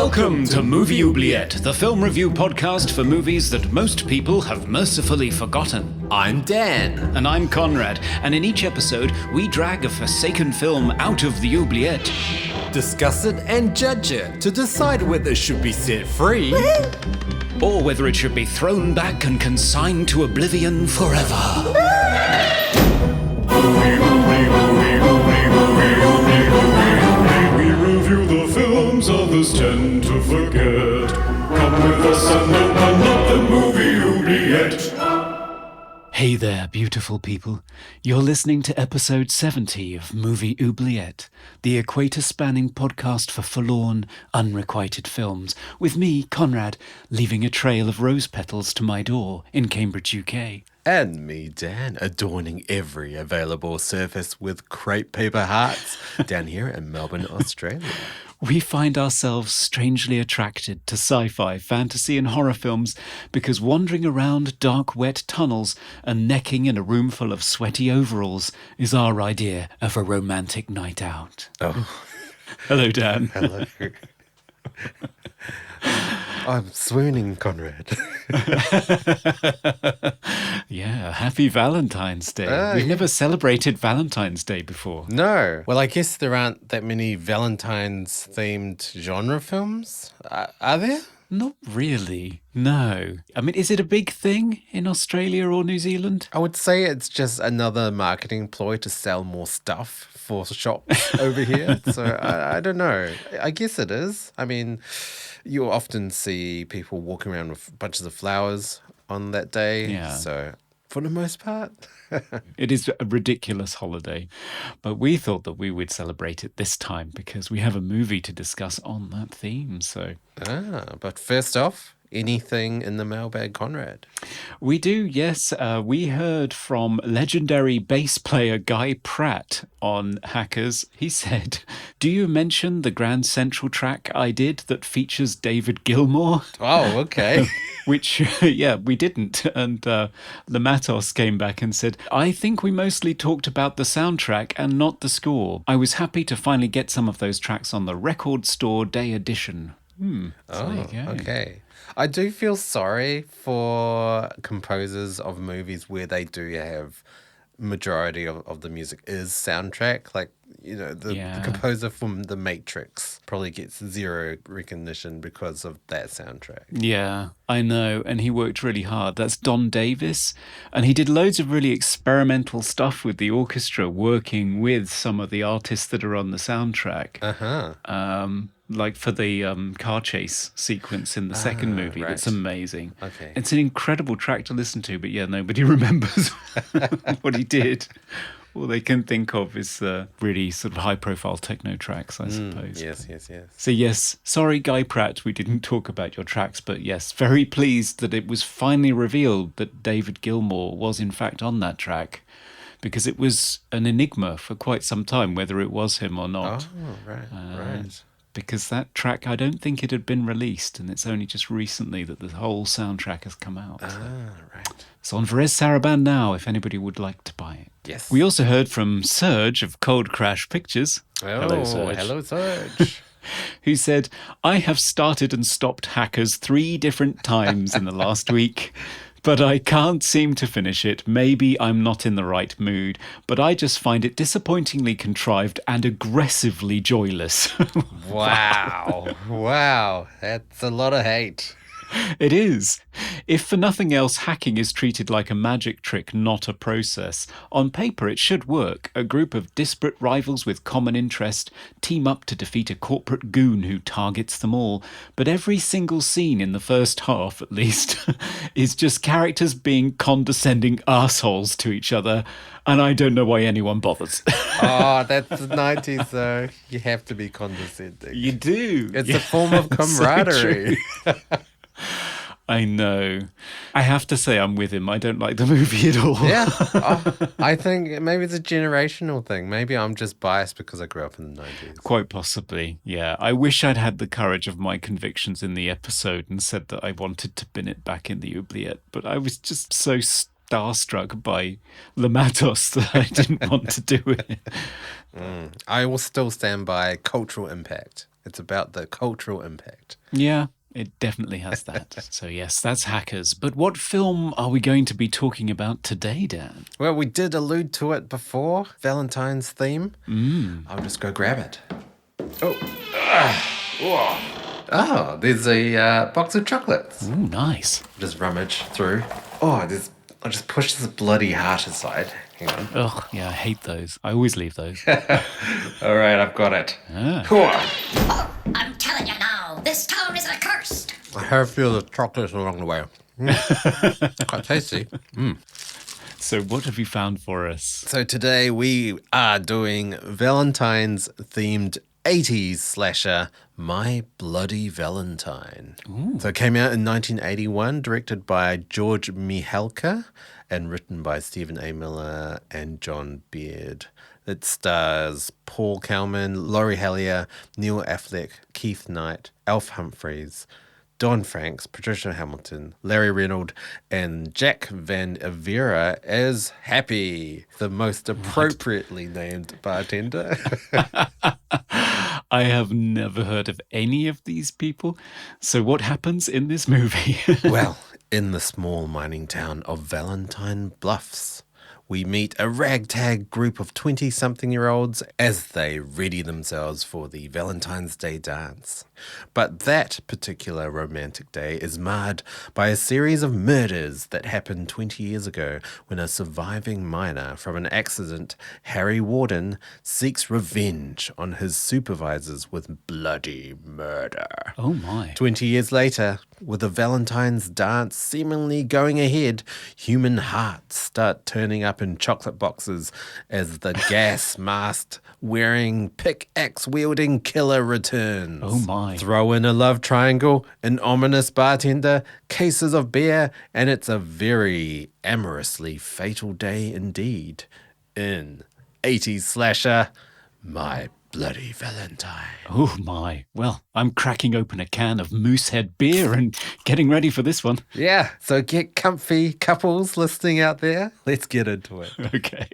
Welcome to Movie Oubliette, the film review podcast for movies that most people have mercifully forgotten. I'm Dan. And I'm Conrad, and in each episode, we drag a forsaken film out of the oubliette, Discuss it and judge it to decide whether it should be set free or whether it should be thrown back and consigned to oblivion forever. We review the films others tend to forget. Come with us and open up the movie oubliette. Hey there, beautiful people. You're listening to episode 70 of Movie Oubliette, the equator-spanning podcast for forlorn, unrequited films, with me, Conrad, leaving a trail of rose petals to my door in Cambridge, UK. And me, Dan, adorning every available surface with crepe paper hearts down here in Melbourne, Australia. We find ourselves strangely attracted to sci-fi, fantasy and horror films because wandering around dark, wet tunnels and necking in a room full of sweaty overalls is our idea of a romantic night out. Oh. Hello, Dan. Hello. I'm swooning, Conrad. Yeah, happy Valentine's Day. We've never celebrated Valentine's Day before. No. Well, I guess there aren't that many Valentine's-themed genre films. Are there? Not really, no. I mean, is it a big thing in Australia or New Zealand? I would say it's just another marketing ploy to sell more stuff for shops over here. So I don't know. I guess it is. I mean, you'll often see people walking around with bunches of flowers on that day. Yeah. So for the most part. It is a ridiculous holiday, but we thought that we would celebrate it this time because we have a movie to discuss on that theme. So, but first off, anything in the mailbag, Conrad? We do, yes. We heard from legendary bass player Guy Pratt on Hackers. He said, "Do you mention the Grand Central track I did that features David Gilmour?" Oh, okay. Which, yeah, we didn't. And Lamatos came back and said, "I think we mostly talked about the soundtrack and not the score. I was happy to finally get some of those tracks on the Record Store Day Edition." Okay. I do feel sorry for composers of movies where they do have majority of the music is soundtrack. Like, you know, the composer from The Matrix probably gets zero recognition because of that soundtrack. Yeah, I know. And he worked really hard. That's Don Davis. And he did loads of really experimental stuff with the orchestra, working with some of the artists that are on the soundtrack. Like for the car chase sequence in the second movie. Right. That's amazing. Okay. It's an incredible track to listen to, but yeah, nobody remembers what he did. All they can think of is really sort of high-profile techno tracks, I suppose. Yes. So yes, sorry, Guy Pratt, we didn't talk about your tracks, but yes, very pleased that it was finally revealed that David Gilmour was in fact on that track, because it was an enigma for quite some time whether it was him or not. Oh, right. Because that track, I don't think it had been released, and it's only just recently that the whole soundtrack has come out. Right. It's on Varese Sarabande now, if anybody would like to buy it. Yes. We also heard from Serge of Cold Crash Pictures. Hello, Serge. Who said, "I have started and stopped Hackers 3 different times in the last week, but I can't seem to finish it. Maybe I'm not in the right mood, but I just find it disappointingly contrived and aggressively joyless." Wow. That's a lot of hate. It is. If for nothing else, hacking is treated like a magic trick, not a process. On paper, it should work. A group of disparate rivals with common interest team up to defeat a corporate goon who targets them all. But every single scene in the first half, at least, is just characters being condescending assholes to each other. And I don't know why anyone bothers. Oh, that's the 90s, though. You have to be condescending. You do. It's a form of camaraderie. So I know. I have to say I'm with him. I don't like the movie at all. Yeah. I think maybe it's a generational thing. Maybe I'm just biased because I grew up in the 90s. Quite possibly, yeah. I wish I'd had the courage of my convictions in the episode and said that I wanted to bin it back in the oubliette, but I was just so starstruck by Lamatos that I didn't want to do it. I will still stand by cultural impact. It's about the cultural impact. Yeah, it definitely has that. So yes, that's Hackers. But what film are we going to be talking about today, Dan? Well, we did allude to it before, Valentine's theme. I'll just go grab it. Oh, there's a box of chocolates. Oh, nice. Just rummage through. I'll just push this bloody heart aside. Hang on. Ugh, yeah, I hate those. I always leave those. All right, I've got it. Oh, I'm telling you now, this town is accursed. I have a few of the chocolates along the way. Quite tasty. So what have you found for us? So today we are doing Valentine's themed 80s slasher, My Bloody Valentine. So it came out in 1981, directed by George Mihalka and written by Stephen A. Miller and John Beard. It stars Paul Kalman, Laurie Hellier, Neil Affleck, Keith Knight, Alf Humphreys, Don Franks, Patricia Hamilton, Larry Reynolds, and Jack Van Avera as Happy, the most appropriately named bartender. I have never heard of any of these people. So what happens in this movie? Well, in the small mining town of Valentine Bluffs, we meet a ragtag group of 20-something-year-olds as they ready themselves for the Valentine's Day dance. But that particular romantic day is marred by a series of murders that happened 20 years ago when a surviving miner from an accident, Harry Warden, seeks revenge on his supervisors with bloody murder. Oh my. 20 years later, with the Valentine's dance seemingly going ahead, human hearts start turning up in chocolate boxes as the gas-masked, wearing, pickaxe-wielding killer returns. Oh my. Throw in a love triangle, an ominous bartender, cases of beer, and it's a very amorously fatal day indeed. In 80s slasher, My Bloody Valentine. Oh my. Well, I'm cracking open a can of Moosehead Beer and getting ready for this one. Yeah, so get comfy, couples listening out there. Let's get into it. Okay.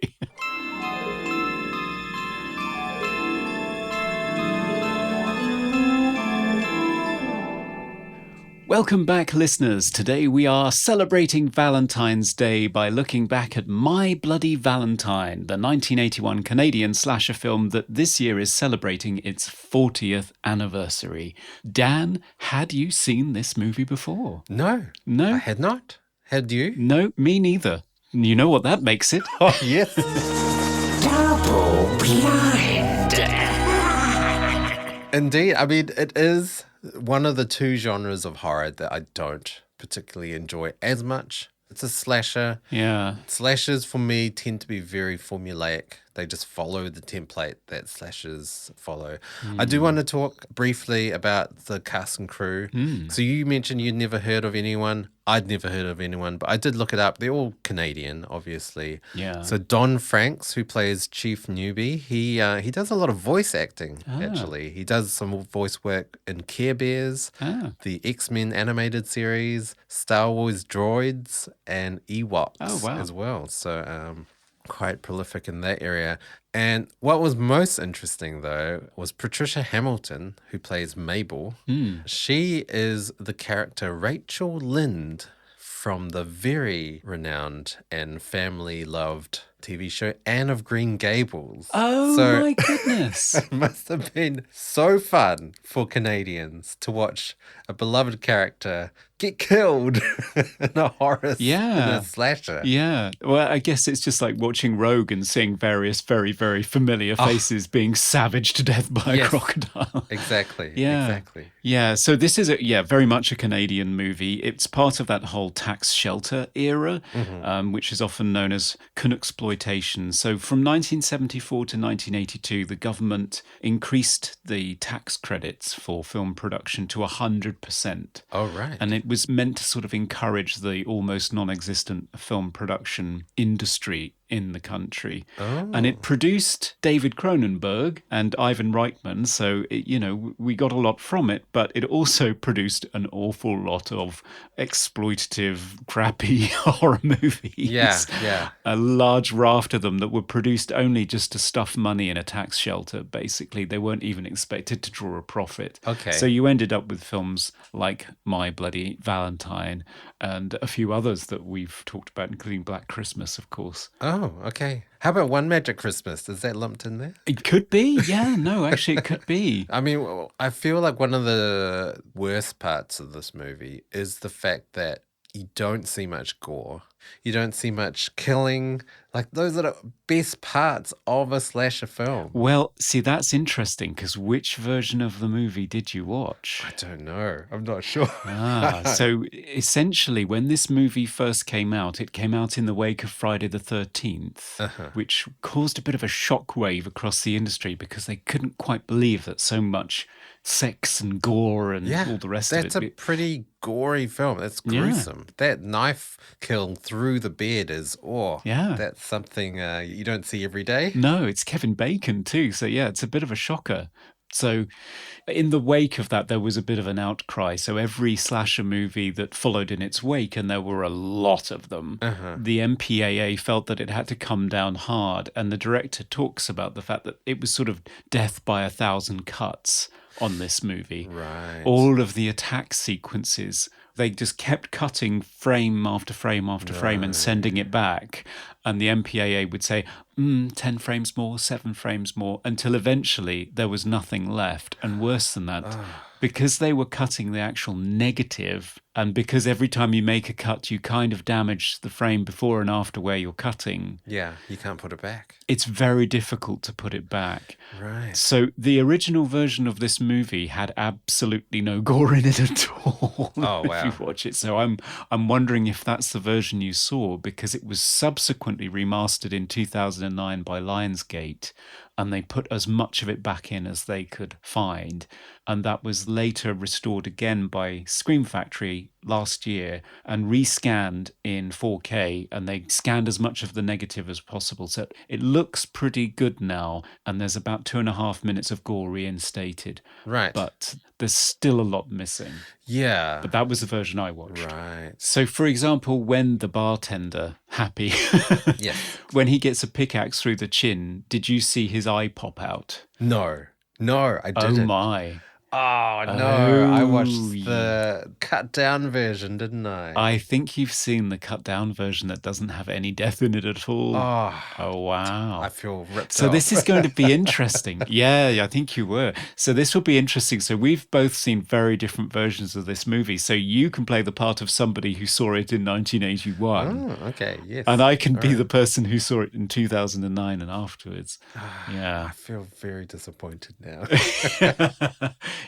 Welcome back, listeners. Today we are celebrating Valentine's Day by looking back at My Bloody Valentine, the 1981 Canadian slasher film that this year is celebrating its 40th anniversary. Dan, had you seen this movie before? No. No? I had not. Had you? No, me neither. You know what that makes it? Oh, yes. Double blind. Indeed. I mean, it is one of the two genres of horror that I don't particularly enjoy as much. It's a slasher. Yeah. Slashers for me tend to be very formulaic. They just follow the template that slashers follow. I do want to talk briefly about the cast and crew. So you mentioned you'd never heard of anyone. I'd never heard of anyone, but I did look it up. They're all Canadian, obviously. Yeah. So Don Franks, who plays Chief Newbie, he does a lot of voice acting, actually. He does some voice work in Care Bears, the X-Men animated series, Star Wars Droids, and Ewoks as well. So quite prolific in that area. And what was most interesting, though, was Patricia Hamilton, who plays Mabel. She is the character Rachel Lind from the very renowned and family-loved TV show Anne of Green Gables. Oh, So- my goodness. It must have been so fun for Canadians to watch a beloved character get killed in a horror, in a slasher. Yeah. Well, I guess it's just like watching Rogue and seeing various very, very familiar faces being savaged to death by a Yes. crocodile. Exactly. Yeah. Exactly. Yeah, so this is very much a Canadian movie. It's part of that whole tax shelter era, which is often known as Canucksploitation. So from 1974 to 1982, the government increased the tax credits for film production to 100%. Oh, right. And it was meant to sort of encourage the almost non-existent film production industry in the country. Oh. And it produced David Cronenberg and Ivan Reitman. So, we got a lot from it, but it also produced an awful lot of exploitative, crappy horror movies. Yeah. A large raft of them that were produced only just to stuff money in a tax shelter, basically. They weren't even expected to draw a profit. Okay. So you ended up with films like My Bloody Valentine and a few others that we've talked about, including Black Christmas, of course. Oh, okay. How about One Magic Christmas? Is that lumped in there? It could be. Yeah, no, actually, it could be. I mean, I feel like one of the worst parts of this movie is the fact that you don't see much gore. You don't see much killing. Like, those are the best parts of a slasher film. Well, see, that's interesting, because which version of the movie did you watch? I don't know. I'm not sure. So essentially, when this movie first came out, it came out in the wake of Friday the 13th, which caused a bit of a shockwave across the industry because they couldn't quite believe that so much sex and gore and all the rest of it. That's a pretty gory film. That's gruesome. That knife kill through the bed is, that's something you don't see every day. No, it's Kevin Bacon too. So yeah, it's a bit of a shocker. So in the wake of that, there was a bit of an outcry. So every slasher movie that followed in its wake, and there were a lot of them, the MPAA felt that it had to come down hard. And the director talks about the fact that it was sort of death by 1,000 cuts on this movie. Right. All of the attack sequences, they just kept cutting frame after frame after frame and sending it back. And the MPAA would say, 10 frames more, 7 frames more, until eventually there was nothing left. And worse than that, because they were cutting the actual negative, and because every time you make a cut, you kind of damage the frame before and after where you're cutting. Yeah, you can't put it back. It's very difficult to put it back. Right. So the original version of this movie had absolutely no gore in it at all. Oh, wow. If you watch it. So I'm wondering if that's the version you saw, because it was subsequently remastered in 2009 by Lionsgate, and they put as much of it back in as they could find. And that was later restored again by Scream Factory last year and rescanned in 4K, and they scanned as much of the negative as possible. So it looks pretty good now, and there's about 2.5 minutes of gore reinstated. Right. But there's still a lot missing. Yeah. But that was the version I watched. Right. So, for example, when the bartender, Happy, when he gets a pickaxe through the chin, did you see his eye pop out? No, I didn't. Oh, my. Oh, no. I watched the cut down version, didn't I? I think you've seen the cut down version that doesn't have any death in it at all. Oh wow. I feel ripped So off. this is going to be interesting. Yeah, I think you were. So this will be interesting. So we've both seen very different versions of this movie. So you can play the part of somebody who saw it in 1981. Oh, okay, yes. And I can be the person who saw it in 2009 and afterwards. Yeah. I feel very disappointed now.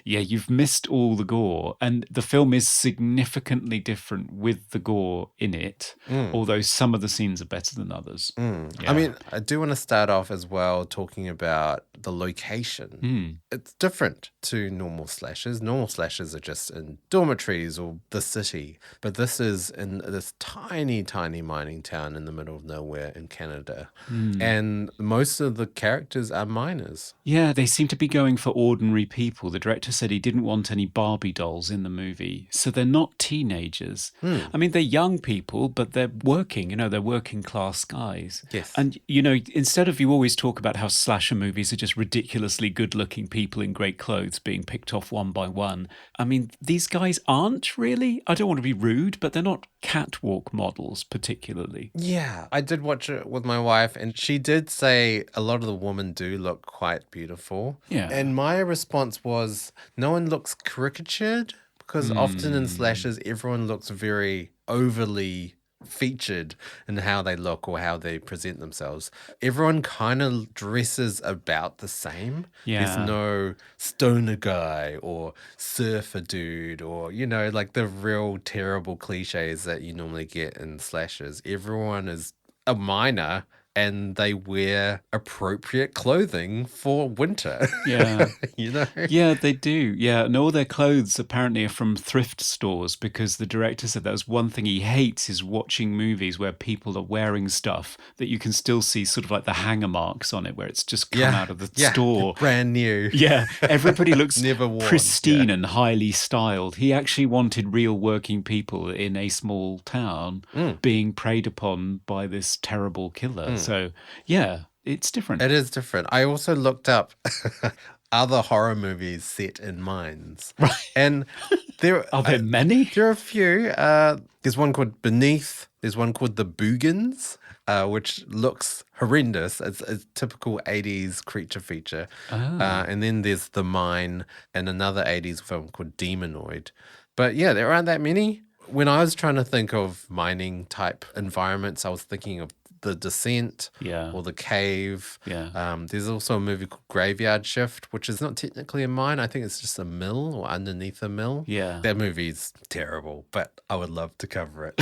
Yeah, you've missed all the gore. And the film is significantly different with the gore in it, although some of the scenes are better than others. Yeah. I mean, I do want to start off as well talking about the location. It's different to normal slashers. Normal slashers are just in dormitories or the city. But this is in this tiny, tiny mining town in the middle of nowhere in Canada. And most of the characters are minors. Yeah, they seem to be going for ordinary people. The director said he didn't want any Barbie dolls in the movie. So they're not teenagers. I mean, they're young people, but they're working, they're working class guys. Yes. And, instead of you always talk about how slasher movies are just ridiculously good looking people in great clothes being picked off one by one. I mean, these guys aren't really, I don't want to be rude, but they're not catwalk models particularly. Yeah, I did watch it with my wife, and she did say a lot of the women do look quite beautiful. Yeah. And my response was, no one looks caricatured, because often in slashers, everyone looks very overly featured in how they look or how they present themselves. Everyone kind of dresses about the same. Yeah. There's no stoner guy or surfer dude or, like the real terrible cliches that you normally get in slashers. Everyone is a miner and they wear appropriate clothing for winter. Yeah. You know? Yeah, they do. Yeah, and all their clothes apparently are from thrift stores because the director said that was one thing he hates is watching movies where people are wearing stuff that you can still see sort of like the hanger marks on it where it's just come out of the store. Brand new. Yeah, everybody looks Never worn. pristine and highly styled. He actually wanted real working people in a small town being preyed upon by this terrible killer. So, yeah, it's different. It is different. I also looked up other horror movies set in mines. Right. And there Are there many? There are a few. There's one called Beneath. There's one called The Boogans, which looks horrendous. It's a typical 80s creature feature. And then there's The Mine and another 80s film called Demonoid. But yeah, there aren't that many. When I was trying to think of mining type environments, I was thinking of The Descent or The Cave. Yeah. There's also a movie called Graveyard Shift, which is not technically a mine. I think it's just a mill or underneath a mill. Yeah. That movie's terrible, but I would love to cover it.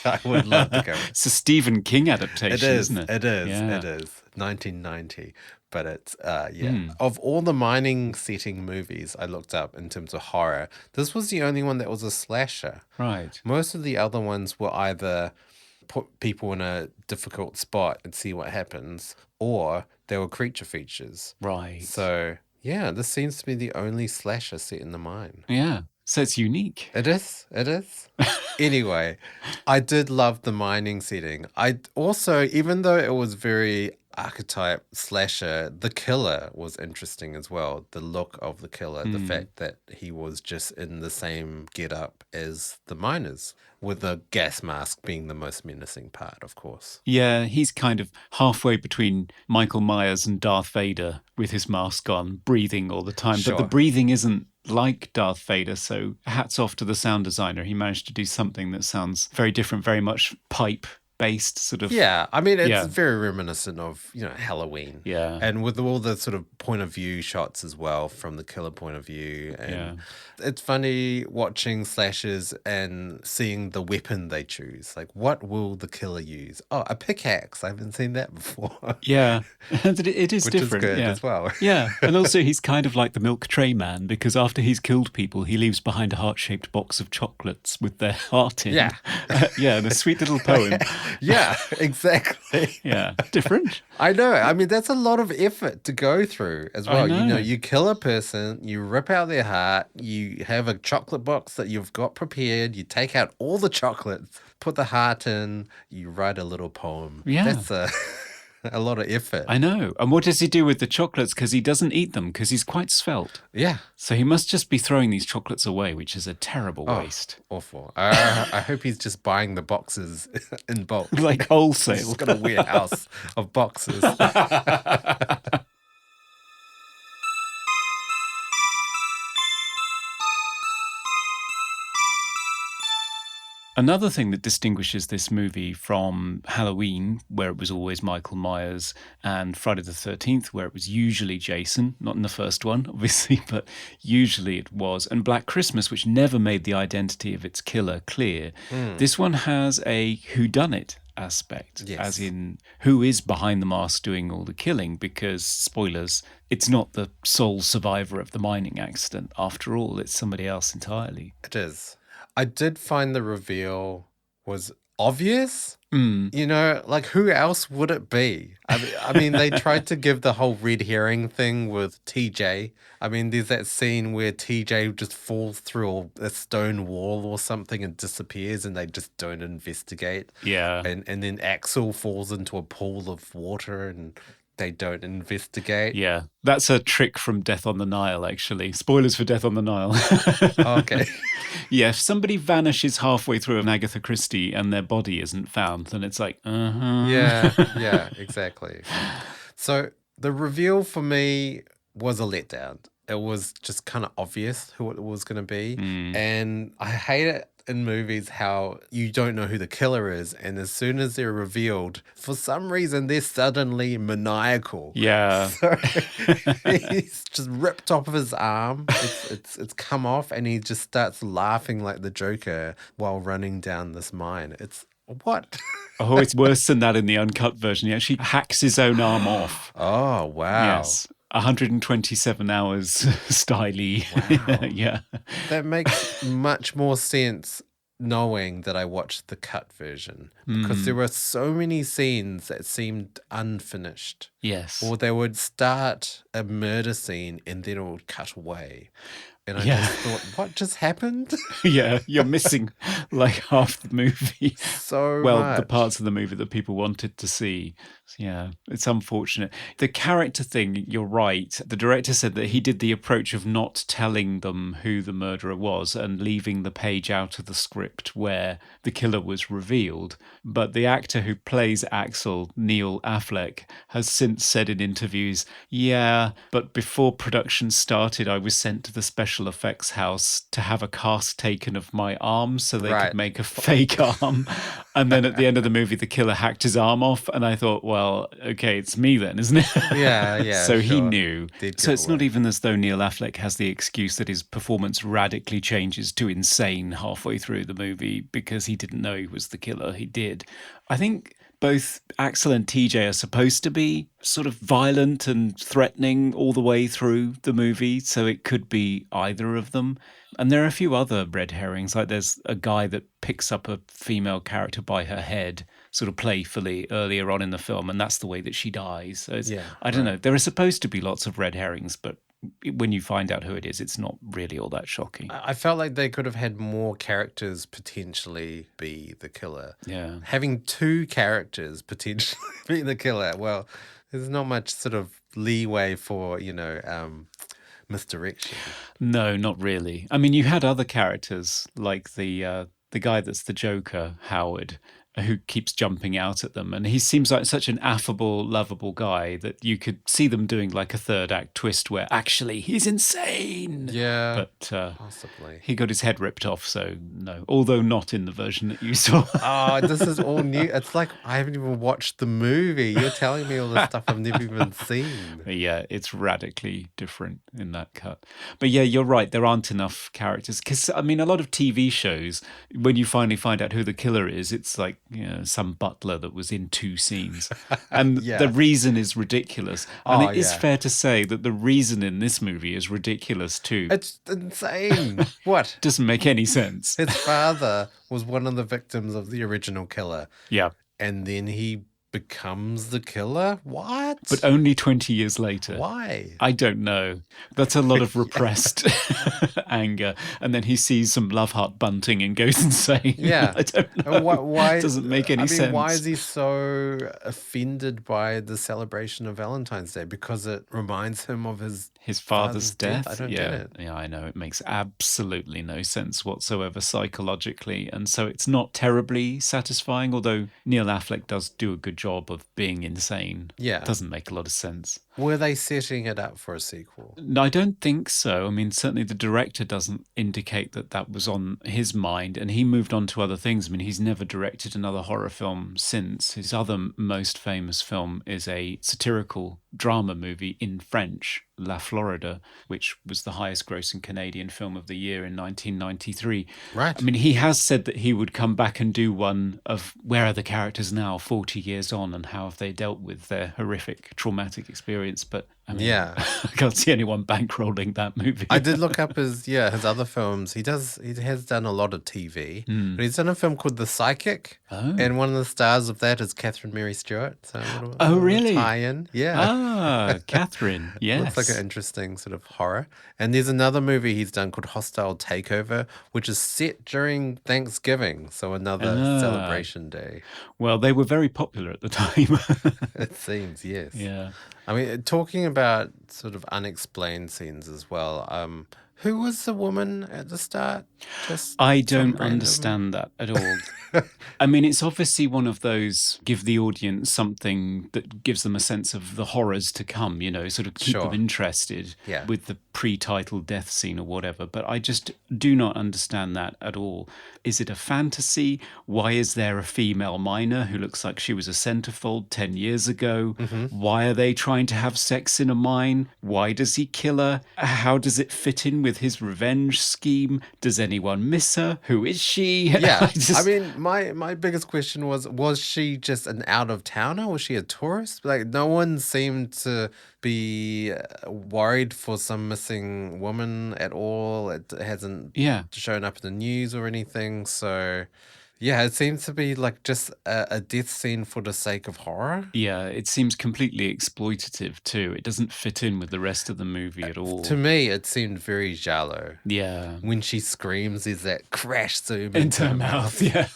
I would love to cover it. It's a Stephen King adaptation, isn't it? It is. Yeah. It is. 1990. But it's, Of all the mining setting movies I looked up in terms of horror, this was the only one that was a slasher. Right. Most of the other ones were either put people in a difficult spot and see what happens, or they were creature features. Right. So, yeah, this seems to be the only slasher set in the mine. Yeah. So it's unique. It is. It is. Anyway, I did love the mining setting. I also, even though it was very archetype slasher, the killer was interesting as well. The look of the killer, the fact that he was just in the same get-up as the miners, with the gas mask being the most menacing part, of course. Yeah, he's kind of halfway between Michael Myers and Darth Vader with his mask on, breathing all the time. Sure. But the breathing isn't like Darth Vader, so hats off to the sound designer. He managed to do something that sounds very different, very much pipe based sort of. Yeah, I mean, it's very reminiscent of, Halloween. Yeah. And with all the sort of point of view shots as well, from the killer point of view. And it's funny watching slashers and seeing the weapon they choose. Like, what will the killer use? Oh, a pickaxe. I haven't seen that before. Yeah, it is Which different. is good yeah. as well. Yeah, and also he's kind of like the Milk Tray Man because after he's killed people, he leaves behind a heart-shaped box of chocolates with their heart in. Yeah. Yeah, and a sweet little poem. Yeah, exactly. Yeah, different. I know. I mean, that's a lot of effort to go through as well. know. You kill a person, you rip out their heart, you have a chocolate box that you've got prepared, you take out all the chocolates, put the heart in, you write a little poem. Yeah. That's a lot of effort. I know. And what does he do with the chocolates? Because he doesn't eat them because he's quite svelte. Yeah. So he must just be throwing these chocolates away, which is a terrible waste. Awful. I hope he's just buying the boxes in bulk. Like wholesale. He's got a warehouse of boxes. Another thing that distinguishes this movie from Halloween, where it was always Michael Myers, and Friday the 13th, where it was usually Jason, not in the first one, obviously, but usually it was, and Black Christmas, which never made the identity of its killer clear. This one has a whodunit aspect, as in who is behind the mask doing all the killing, because, spoilers, it's not the sole survivor of the mining accident. After all, it's somebody else entirely. It is. I did find the reveal was obvious. Like who else would it be? I mean, they tried to give the whole red herring thing with TJ. I mean, there's that scene where TJ just falls through a stone wall or something and disappears, and they just don't investigate. Yeah. And then Axel falls into a pool of water and they don't investigate. Yeah, that's a trick from Death on the Nile, actually. Spoilers for Death on the Nile. Okay. Yeah, if somebody vanishes halfway through an Agatha Christie and their body isn't found, then it's like, Yeah, exactly. So the reveal for me was a letdown. It was just kind of obvious who it was going to be. And I hate it in movies how you don't know who the killer is, and as soon as they're revealed, for some reason they're suddenly maniacal. Yeah. So he's just ripped off of his arm. It's come off, and he just starts laughing like the Joker while running down this mine. It's What? Oh, it's worse than that in the uncut version. He actually hacks his own arm off. Oh, wow. Yes. 127 hours styly. Wow. Yeah. That makes much more sense knowing that I watched the cut version because there were so many scenes that seemed unfinished. Yes. Or they would start a murder scene and then it would cut away. And I Yeah. just thought, what just happened? Yeah, you're missing like half the movie. So Well, much. the parts of the movie that people wanted to see. Yeah, it's unfortunate. The character thing, you're right. The director said that he did the approach of not telling them who the murderer was and leaving the page out of the script where the killer was revealed. But the actor who plays Axel, Neil Affleck, has since said in interviews, yeah, but before production started, I was sent to the special effects house to have a cast taken of my arm so they Right. could make a fake arm. And then at the end of the movie, the killer hacked his arm off. And I thought, well, okay, it's me then, isn't it? Yeah, So he sure. knew. Did So give it's not away. even as though Neil Affleck has the excuse that his performance radically changes to insane halfway through the movie because he didn't know he was the killer. He did. I think both Axel and TJ are supposed to be sort of violent and threatening all the way through the movie, so it could be either of them. And there are a few other red herrings, like there's a guy that picks up a female character by her head sort of playfully earlier on in the film, and that's the way that she dies. So it's, Yeah, I don't know. There are supposed to be lots of red herrings, but when you find out who it is, it's not really all that shocking. I felt like they could have had more characters potentially be the killer. Yeah. Having two characters potentially be the killer, well, there's not much sort of leeway for, misdirection. No, not really. I mean, you had other characters like the guy that's the Joker, Howard, who keeps jumping out at them. And he seems like such an affable, lovable guy that you could see them doing like a third act twist where actually he's insane. Yeah, But possibly. he got his head ripped off, so no. Although not in the version that you saw. Oh, this is all new. It's like I haven't even watched the movie. You're telling me all the stuff I've never even seen. But yeah, it's radically different in that cut. But yeah, you're right. There aren't enough characters. Because, I mean, a lot of TV shows, when you finally find out who the killer is, it's like, some butler that was in 2 scenes. And Yeah. the reason is ridiculous. And Oh, it is yeah. fair to say that the reason in this movie is ridiculous too. It's insane. What? Doesn't make any sense. His father was one of the victims of the original killer. Yeah. And then he becomes the killer? What? But only 20 years later. Why? I don't know. That's a lot of repressed anger. And then he sees some love heart bunting and goes insane. Yeah. I don't know. And why It doesn't make any sense. Why is he so offended by the celebration of Valentine's Day? Because it reminds him of his Father's death? I don't yeah. get it. Yeah, I know. It makes absolutely no sense whatsoever psychologically. And so it's not terribly satisfying, although Neil Affleck does do a good job of being insane. Yeah. It doesn't make a lot of sense. Were they setting it up for a sequel? No, I don't think so. I mean, certainly the director doesn't indicate that that was on his mind, and he moved on to other things. I mean, he's never directed another horror film since. His other most famous film is a satirical drama movie in French, La Florida, which was the highest grossing Canadian film of the year in 1993. Right. I mean, he has said that he would come back and do one of where are the characters now 40 years on and how have they dealt with their horrific traumatic experience. But I mean, Yeah. I can't see anyone bankrolling that movie. I did look up his other films. He has done a lot of TV. But he's done a film called The Psychic. Oh. And one of the stars of that is Catherine Mary Stewart. So a little, Oh, really? tie-in. Yeah. Ah, Catherine. Yes. Looks like an interesting sort of horror. And there's another movie he's done called Hostile Takeover, which is set during Thanksgiving. So another celebration day. Well, they were very popular at the time. It seems, yes. Yeah. I mean, talking about sort of unexplained scenes as well. Who was the woman at the start? Just I some don't random- understand that at all. I mean, it's obviously one of those give the audience something that gives them a sense of the horrors to come, sort of keep Sure. them interested Yeah. with the pre-title death scene or whatever. But I just do not understand that at all. Is it a fantasy? Why is there a female miner who looks like she was a centerfold 10 years ago? Why are they trying to have sex in a mine? Why does he kill her? How does it fit in with his revenge scheme? Does anyone miss her? Who is she? Yeah. I mean, my biggest question was she just an out-of-towner? Was she a tourist? Like, no one seemed to be worried for some missing woman at all. It hasn't shown up in the news or anything. So, yeah, it seems to be like just a death scene for the sake of horror. Yeah, it seems completely exploitative too. It doesn't fit in with the rest of the movie at all. To me, it seemed very giallo. Yeah. When she screams, there's that crash zoom into her mouth. Yeah.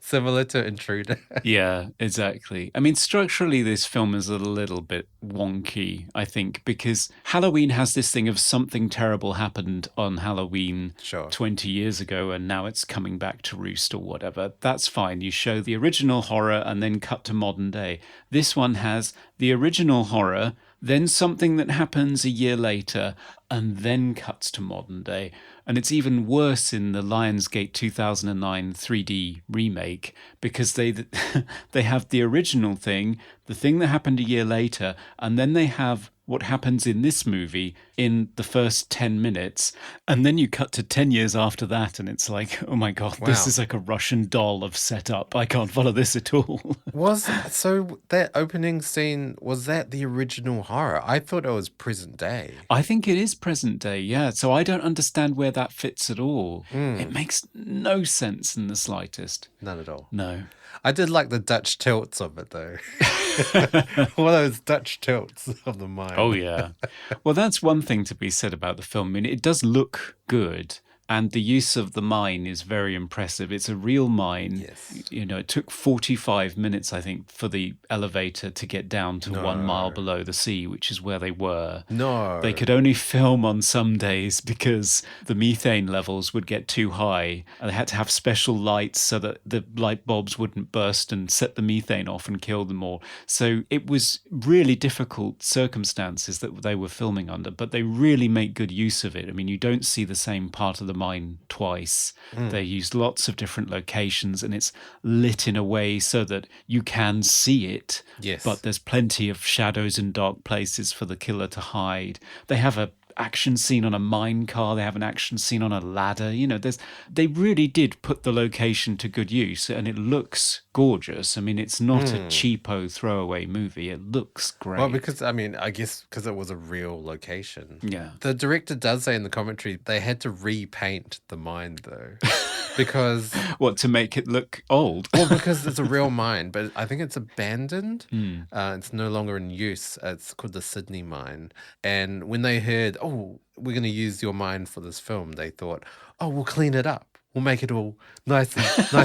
Similar to Intruder. Yeah, exactly. I mean, structurally, this film is a little bit wonky, I think, because Halloween has this thing of something terrible happened on Halloween 20 years ago, and now it's coming back to roost or whatever. That's fine. You show the original horror and then cut to modern day. This one has the original horror, then something that happens a year later, and then cuts to modern day. And it's even worse in the Lionsgate 2009 3D remake because they have the original thing, the thing that happened a year later, and then they have what happens in this movie in the first 10 minutes. And then you cut to 10 years after that, and it's like, oh my God, this is like a Russian doll of setup. I can't follow this at all. So that opening scene, was that the original horror? I thought it was present day. I think it is present day, yeah. So I don't understand where that fits at all. It makes no sense in the slightest. None at all. No. I did like the Dutch tilts of it, though. All those Dutch tilts of the mind. Oh, yeah. Well, that's one thing to be said about the film. I mean, it does look good. And the use of the mine is very impressive. It's a real mine. Yes. You know, it took 45 minutes, I think, for the elevator to get down to 1 mile below the sea, which is where they were. No. They could only film on some days because the methane levels would get too high. And they had to have special lights so that the light bulbs wouldn't burst and set the methane off and kill them all. So it was really difficult circumstances that they were filming under, but they really make good use of it. I mean, you don't see the same part of the mine twice. They used lots of different locations, and it's lit in a way so that you can see it. Yes. But there's plenty of shadows and dark places for the killer to hide. They have a action scene on a mine car. They have an action scene on a ladder. You know, they really did put the location to good use, and it looks gorgeous. I mean, it's not a cheapo throwaway movie. It looks great. Well, because, I mean, I guess because it was a real location. Yeah. The director does say in the commentary they had to repaint the mine, though. Because... What, to make it look old? Well, because it's a real mine, but I think it's abandoned. It's no longer in use. It's called the Sydney mine. And when they heard, oh, we're going to use your mine for this film, they thought, oh, we'll clean it up. We'll make it all nice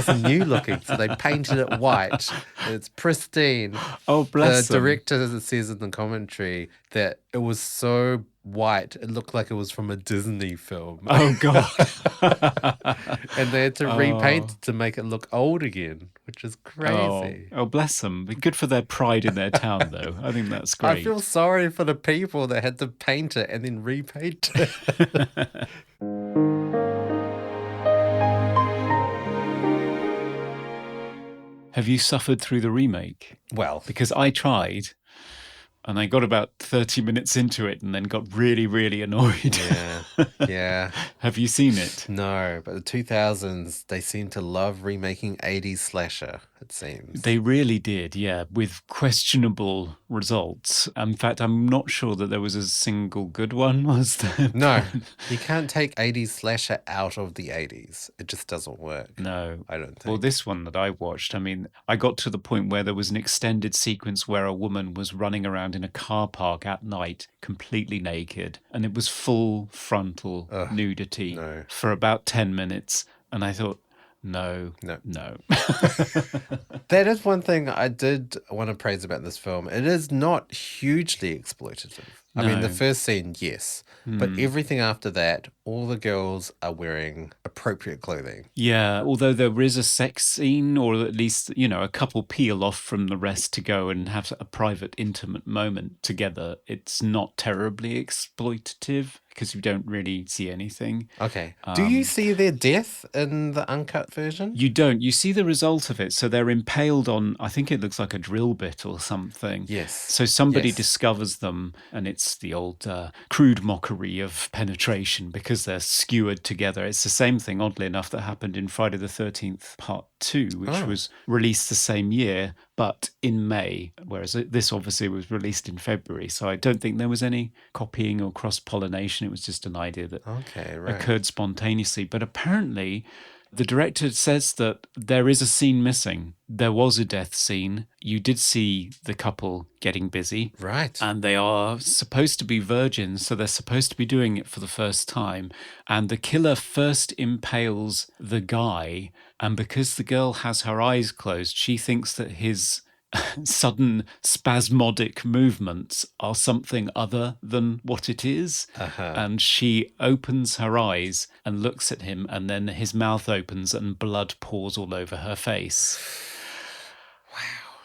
and new looking. So they painted it white. It's pristine. Oh, bless The them. director says in the commentary that it was so white, it looked like it was from a Disney film. Oh, God. And they had to repaint it to make it look old again, which is crazy. Oh, bless them. Good for their pride in their town, though. I think that's great. I feel sorry for the people that had to paint it and then repaint it. Have you suffered through the remake? Well, Because I tried, and I got about 30 minutes into it and then got really, really annoyed. yeah. Have you seen it? No, but the 2000s, they seem to love remaking 80s slasher, it seems. They really did, yeah, with questionable results. In fact, I'm not sure that there was a single good one, was there? No, you can't take 80s slasher out of the 80s. It just doesn't work. No. I don't think. Well, this one that I watched, I mean, I got to the point where there was an extended sequence where a woman was running around in a car park at night, completely naked, and it was full frontal nudity for about 10 minutes. And I thought, no. That is one thing I did want to praise about this film. It is not hugely exploitative. I mean, the first scene, yes. But everything after that, all the girls are wearing appropriate clothing. Yeah, although there is a sex scene, or at least, you know, a couple peel off from the rest to go and have a private, intimate moment together. It's not terribly exploitative. because you don't really see anything. Okay. Do you see their death in the uncut version? You don't. You see the result of it. So they're impaled on, I think it looks like a drill bit or something. Yes. So somebody Yes. discovers them, and it's the old crude mockery of penetration because they're skewered together. It's the same thing, oddly enough, that happened in Friday the 13th Part 2, which was released the same year, but in May, whereas this obviously was released in February. So I don't think there was any copying or cross-pollination. It was just an idea that occurred spontaneously. But apparently, the director says that there is a scene missing. There was a death scene. You did see the couple getting busy. Right. And they are supposed to be virgins, so they're supposed to be doing it for the first time. And the killer first impales the guy, and because the girl has her eyes closed, she thinks that his sudden spasmodic movements are something other than what it is. And she opens her eyes and looks at him, and then his mouth opens and blood pours all over her face.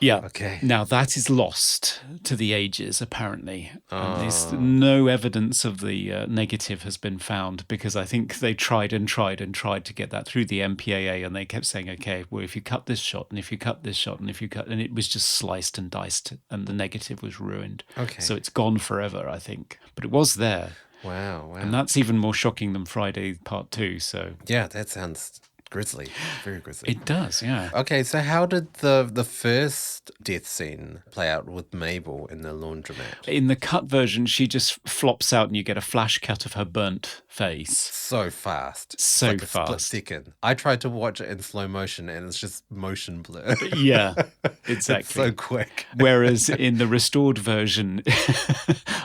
Yeah. Okay. Now that is lost to the ages, apparently. And there's no evidence of the negative has been found, because I think they tried to get that through the MPAA, and they kept saying, okay, well, if you cut this shot, and if you cut this shot, and if you cut, and it was just sliced and diced, and the negative was ruined. Okay. So it's gone forever, I think. But it was there. Wow. And that's even more shocking than Friday Part 2. So Yeah, that sounds grisly. Very grisly. it does, yeah. Okay, so how did the first death scene play out with Mabel in the laundromat? In the cut version, she just flops out and you get a flash cut of her burnt face. So fast. So like a split fast. second. I tried to watch it in slow motion and it's just motion blur. Yeah, exactly. It's so quick. Whereas in the restored version,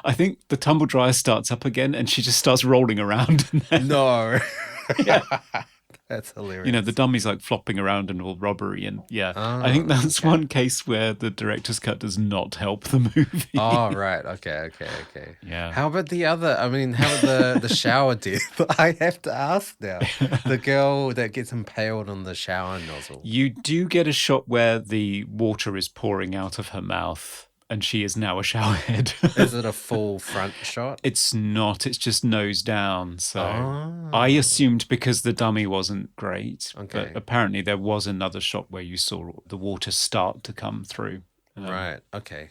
I think the tumble dryer starts up again and she just starts rolling around. No. Yeah. That's hilarious. You know, the dummy's like flopping around and all rubbery. And I think that's one case where the director's cut does not help the movie. Oh, right. Okay. Yeah. How about the other? I mean, how about the shower death? I have to ask now. The girl that gets impaled on the shower nozzle. You do get a shot where the water is pouring out of her mouth, and she is now a showerhead. Is it a full front shot? It's not. It's just nose down. So I assumed because the dummy wasn't great. Okay. But apparently there was another shot where you saw the water start to come through. Right. Okay.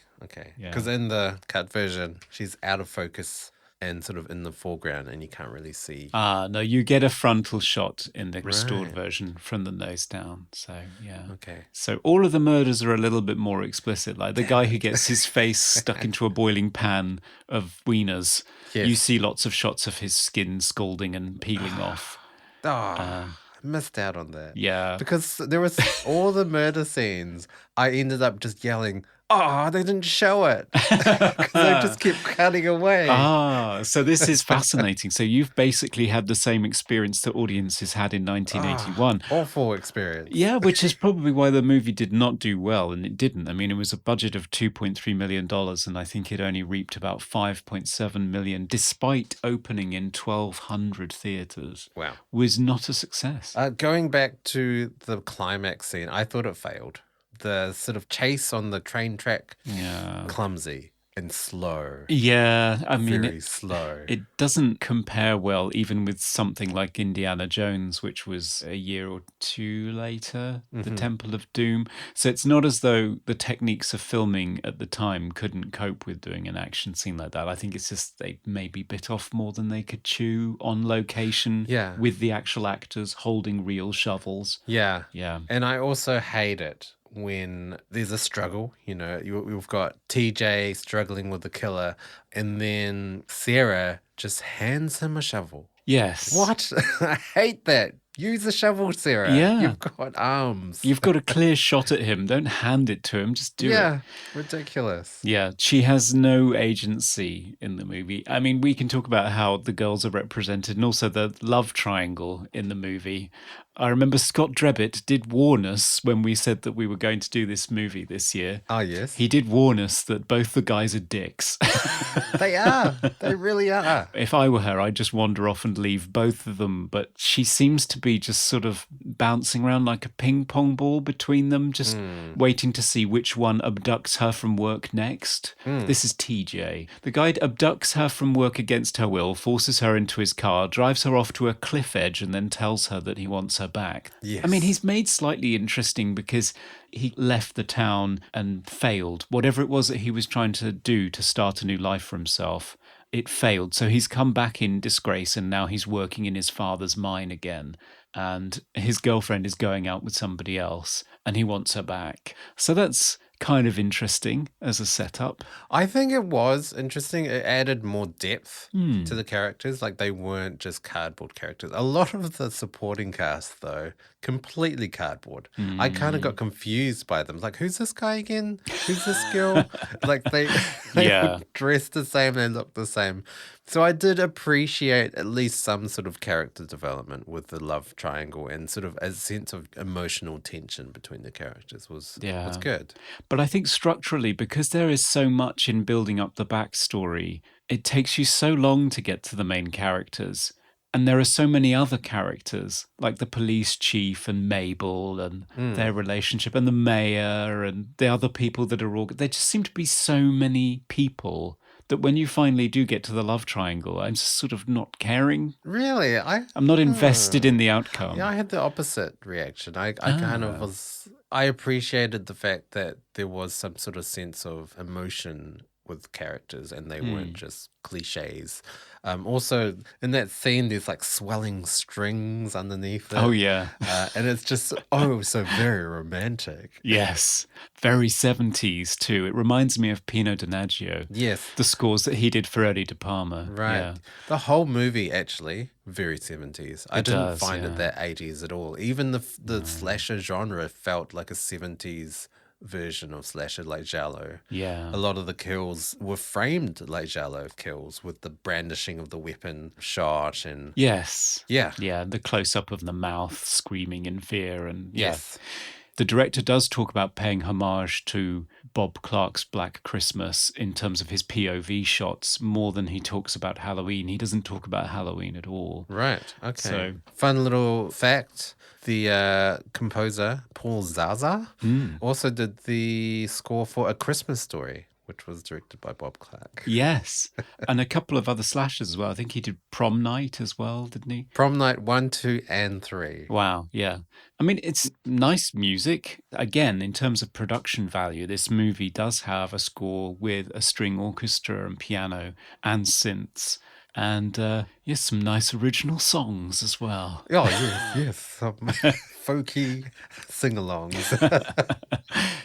Yeah. Because in the cut version, she's out of focus and sort of in the foreground, and you can't really see. No, you get a frontal shot in the restored version from the nose down. So, yeah. Okay. So all of the murders are a little bit more explicit. Like the guy who gets his face stuck into a boiling pan of wieners. Yes. You see lots of shots of his skin scalding and peeling off. I missed out on that. Yeah. Because there was all the murder scenes. I ended up just yelling, "Oh, they didn't show it." Because they just kept cutting away. So this is fascinating. So you've basically had the same experience that audiences had in 1981. Awful experience. Yeah, which is probably why the movie did not do well, and it didn't. I mean, it was a budget of $2.3 million, and I think it only reaped about $5.7 million, despite opening in 1,200 theatres. Wow. Was not a success. Going back to the climax scene, I thought it failed. The sort of chase on the train track, clumsy and slow. Yeah, I mean, Very slow. It doesn't compare well even with something like Indiana Jones, which was a year or two later, The Temple of Doom. So it's not as though the techniques of filming at the time couldn't cope with doing an action scene like that. I think it's just they maybe bit off more than they could chew on location with the actual actors holding real shovels. Yeah. Yeah. And I also hate it when there's a struggle. You know, you've got TJ struggling with the killer, and then Sarah just hands him a shovel. Yes. What? I hate that. Use a shovel, Sarah. Yeah. You've got arms. You've got a clear shot at him. Don't hand it to him. Just do it. Yeah, ridiculous. Yeah, she has no agency in the movie. I mean, we can talk about how the girls are represented and also the love triangle in the movie. I remember Scott Drebit did warn us when we said that we were going to do this movie this year. Oh, yes. He did warn us that both the guys are dicks. They are. They really are. If I were her, I'd just wander off and leave both of them. But she seems to be just sort of bouncing around like a ping pong ball between them, just waiting to see which one abducts her from work next. This is TJ. The guy abducts her from work against her will, forces her into his car, drives her off to a cliff edge, and then tells her that he wants her back. Yes. I mean, he's made slightly interesting because he left the town and failed. Whatever it was that he was trying to do to start a new life for himself, it failed. So he's come back in disgrace and now he's working in his father's mine again. And his girlfriend is going out with somebody else and he wants her back. So that's kind of interesting as a setup. I think it was interesting. It added more depth to the characters. Like, they weren't just cardboard characters. A lot of the supporting cast, though, completely cardboard. I kind of got confused by them. Like, who's this guy again? Who's this girl? Like, they were dressed the same. They looked the same. So I did appreciate at least some sort of character development with the love triangle, and sort of a sense of emotional tension between the characters was good. But I think structurally, because there is so much in building up the backstory, it takes you so long to get to the main characters. And there are so many other characters, like the police chief and Mabel and their relationship, and the mayor and the other people that are all... There just seem to be so many people that when you finally do get to the love triangle, I'm just sort of not caring. Really? I'm not invested in the outcome. Yeah, I had the opposite reaction. I kind of was... I appreciated the fact that there was some sort of sense of emotion with characters and they weren't just cliches. Also, in that scene, there's like swelling strings underneath it. Oh, yeah. And it's just, so very romantic. Yes. Very 70s, too. It reminds me of Pino Donaggio. Yes. The scores that he did for Eddie De Palma. Right. Yeah. The whole movie, actually, very 70s. I didn't find it that 80s at all. Even the slasher genre felt like a 70s version of slasher, like Giallo. Yeah. A lot of the kills were framed like Giallo kills, with the brandishing of the weapon shot and... Yes. Yeah. Yeah, the close-up of the mouth screaming in fear. And Yes. The director does talk about paying homage to Bob Clark's Black Christmas in terms of his POV shots more than he talks about Halloween. He doesn't talk about Halloween at all. Right. Okay. So, fun little fact. The composer, Paul Zaza, also did the score for A Christmas Story, which was directed by Bob Clark. Yes. And a couple of other slashers as well. I think he did Prom Night as well, didn't he? Prom Night 1, 2, and 3. Wow, yeah. I mean, it's nice music. Again, in terms of production value, this movie does have a score with a string orchestra and piano and synths. And yes, some nice original songs as well. Oh, yes. Some folky sing-alongs.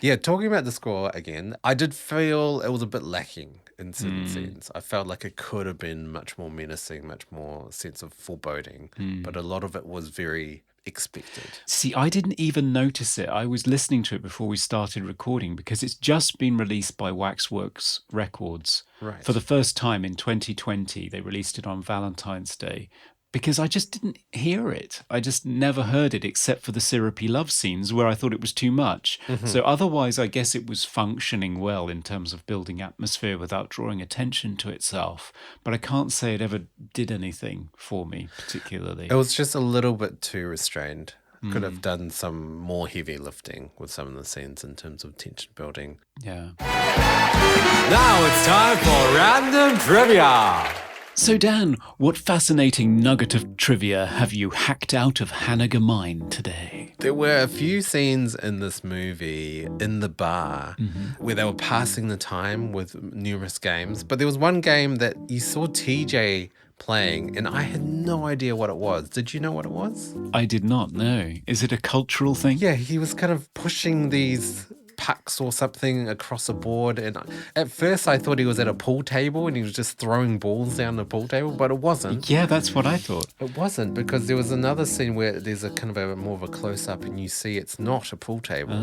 Yeah, talking about the score again, I did feel it was a bit lacking in certain scenes. I felt like it could have been much more menacing, much more sense of foreboding. But a lot of it was very expected. See, I didn't even notice it. I was listening to it before we started recording because it's just been released by Waxworks Records. Right. For the first time in 2020. They released it on Valentine's Day because I just didn't hear it. I just never heard it except for the syrupy love scenes where I thought it was too much. So otherwise, I guess it was functioning well in terms of building atmosphere without drawing attention to itself. But I can't say it ever did anything for me particularly. It was just a little bit too restrained. Could have done some more heavy lifting with some of the scenes in terms of tension building. Yeah. Now it's time for Random Trivia. So Dan, what fascinating nugget of trivia have you hacked out of Hanniger mind today? There were a few scenes in this movie in the bar where they were passing the time with numerous games. But there was one game that you saw TJ playing and I had no idea what it was. Did you know what it was? I did not know. Is it a cultural thing? Yeah, he was kind of pushing these pucks or something across a board. And at first I thought he was at a pool table and he was just throwing balls down the pool table, but it wasn't. Yeah, that's what I thought. It wasn't, because there was another scene where there's a kind of a more of a close-up and you see it's not a pool table.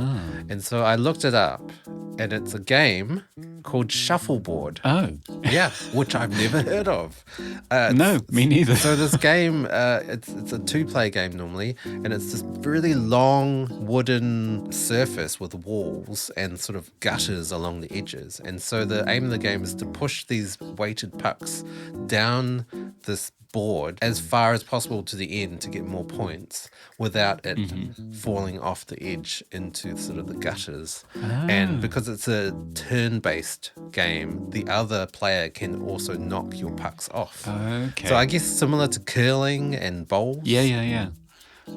And so I looked it up, and it's a game called Shuffleboard. Oh. Yeah, which I've never heard of. No, me neither. So this game, it's a two-player game normally, and it's this really long wooden surface with walls and sort of gutters along the edges. And so the aim of the game is to push these weighted pucks down this board as far as possible to the end to get more points without it falling off the edge into sort of the gutters. And because it's a turn-based game, the other player can also knock your pucks off. Okay. So I guess similar to curling and bowls. Yeah.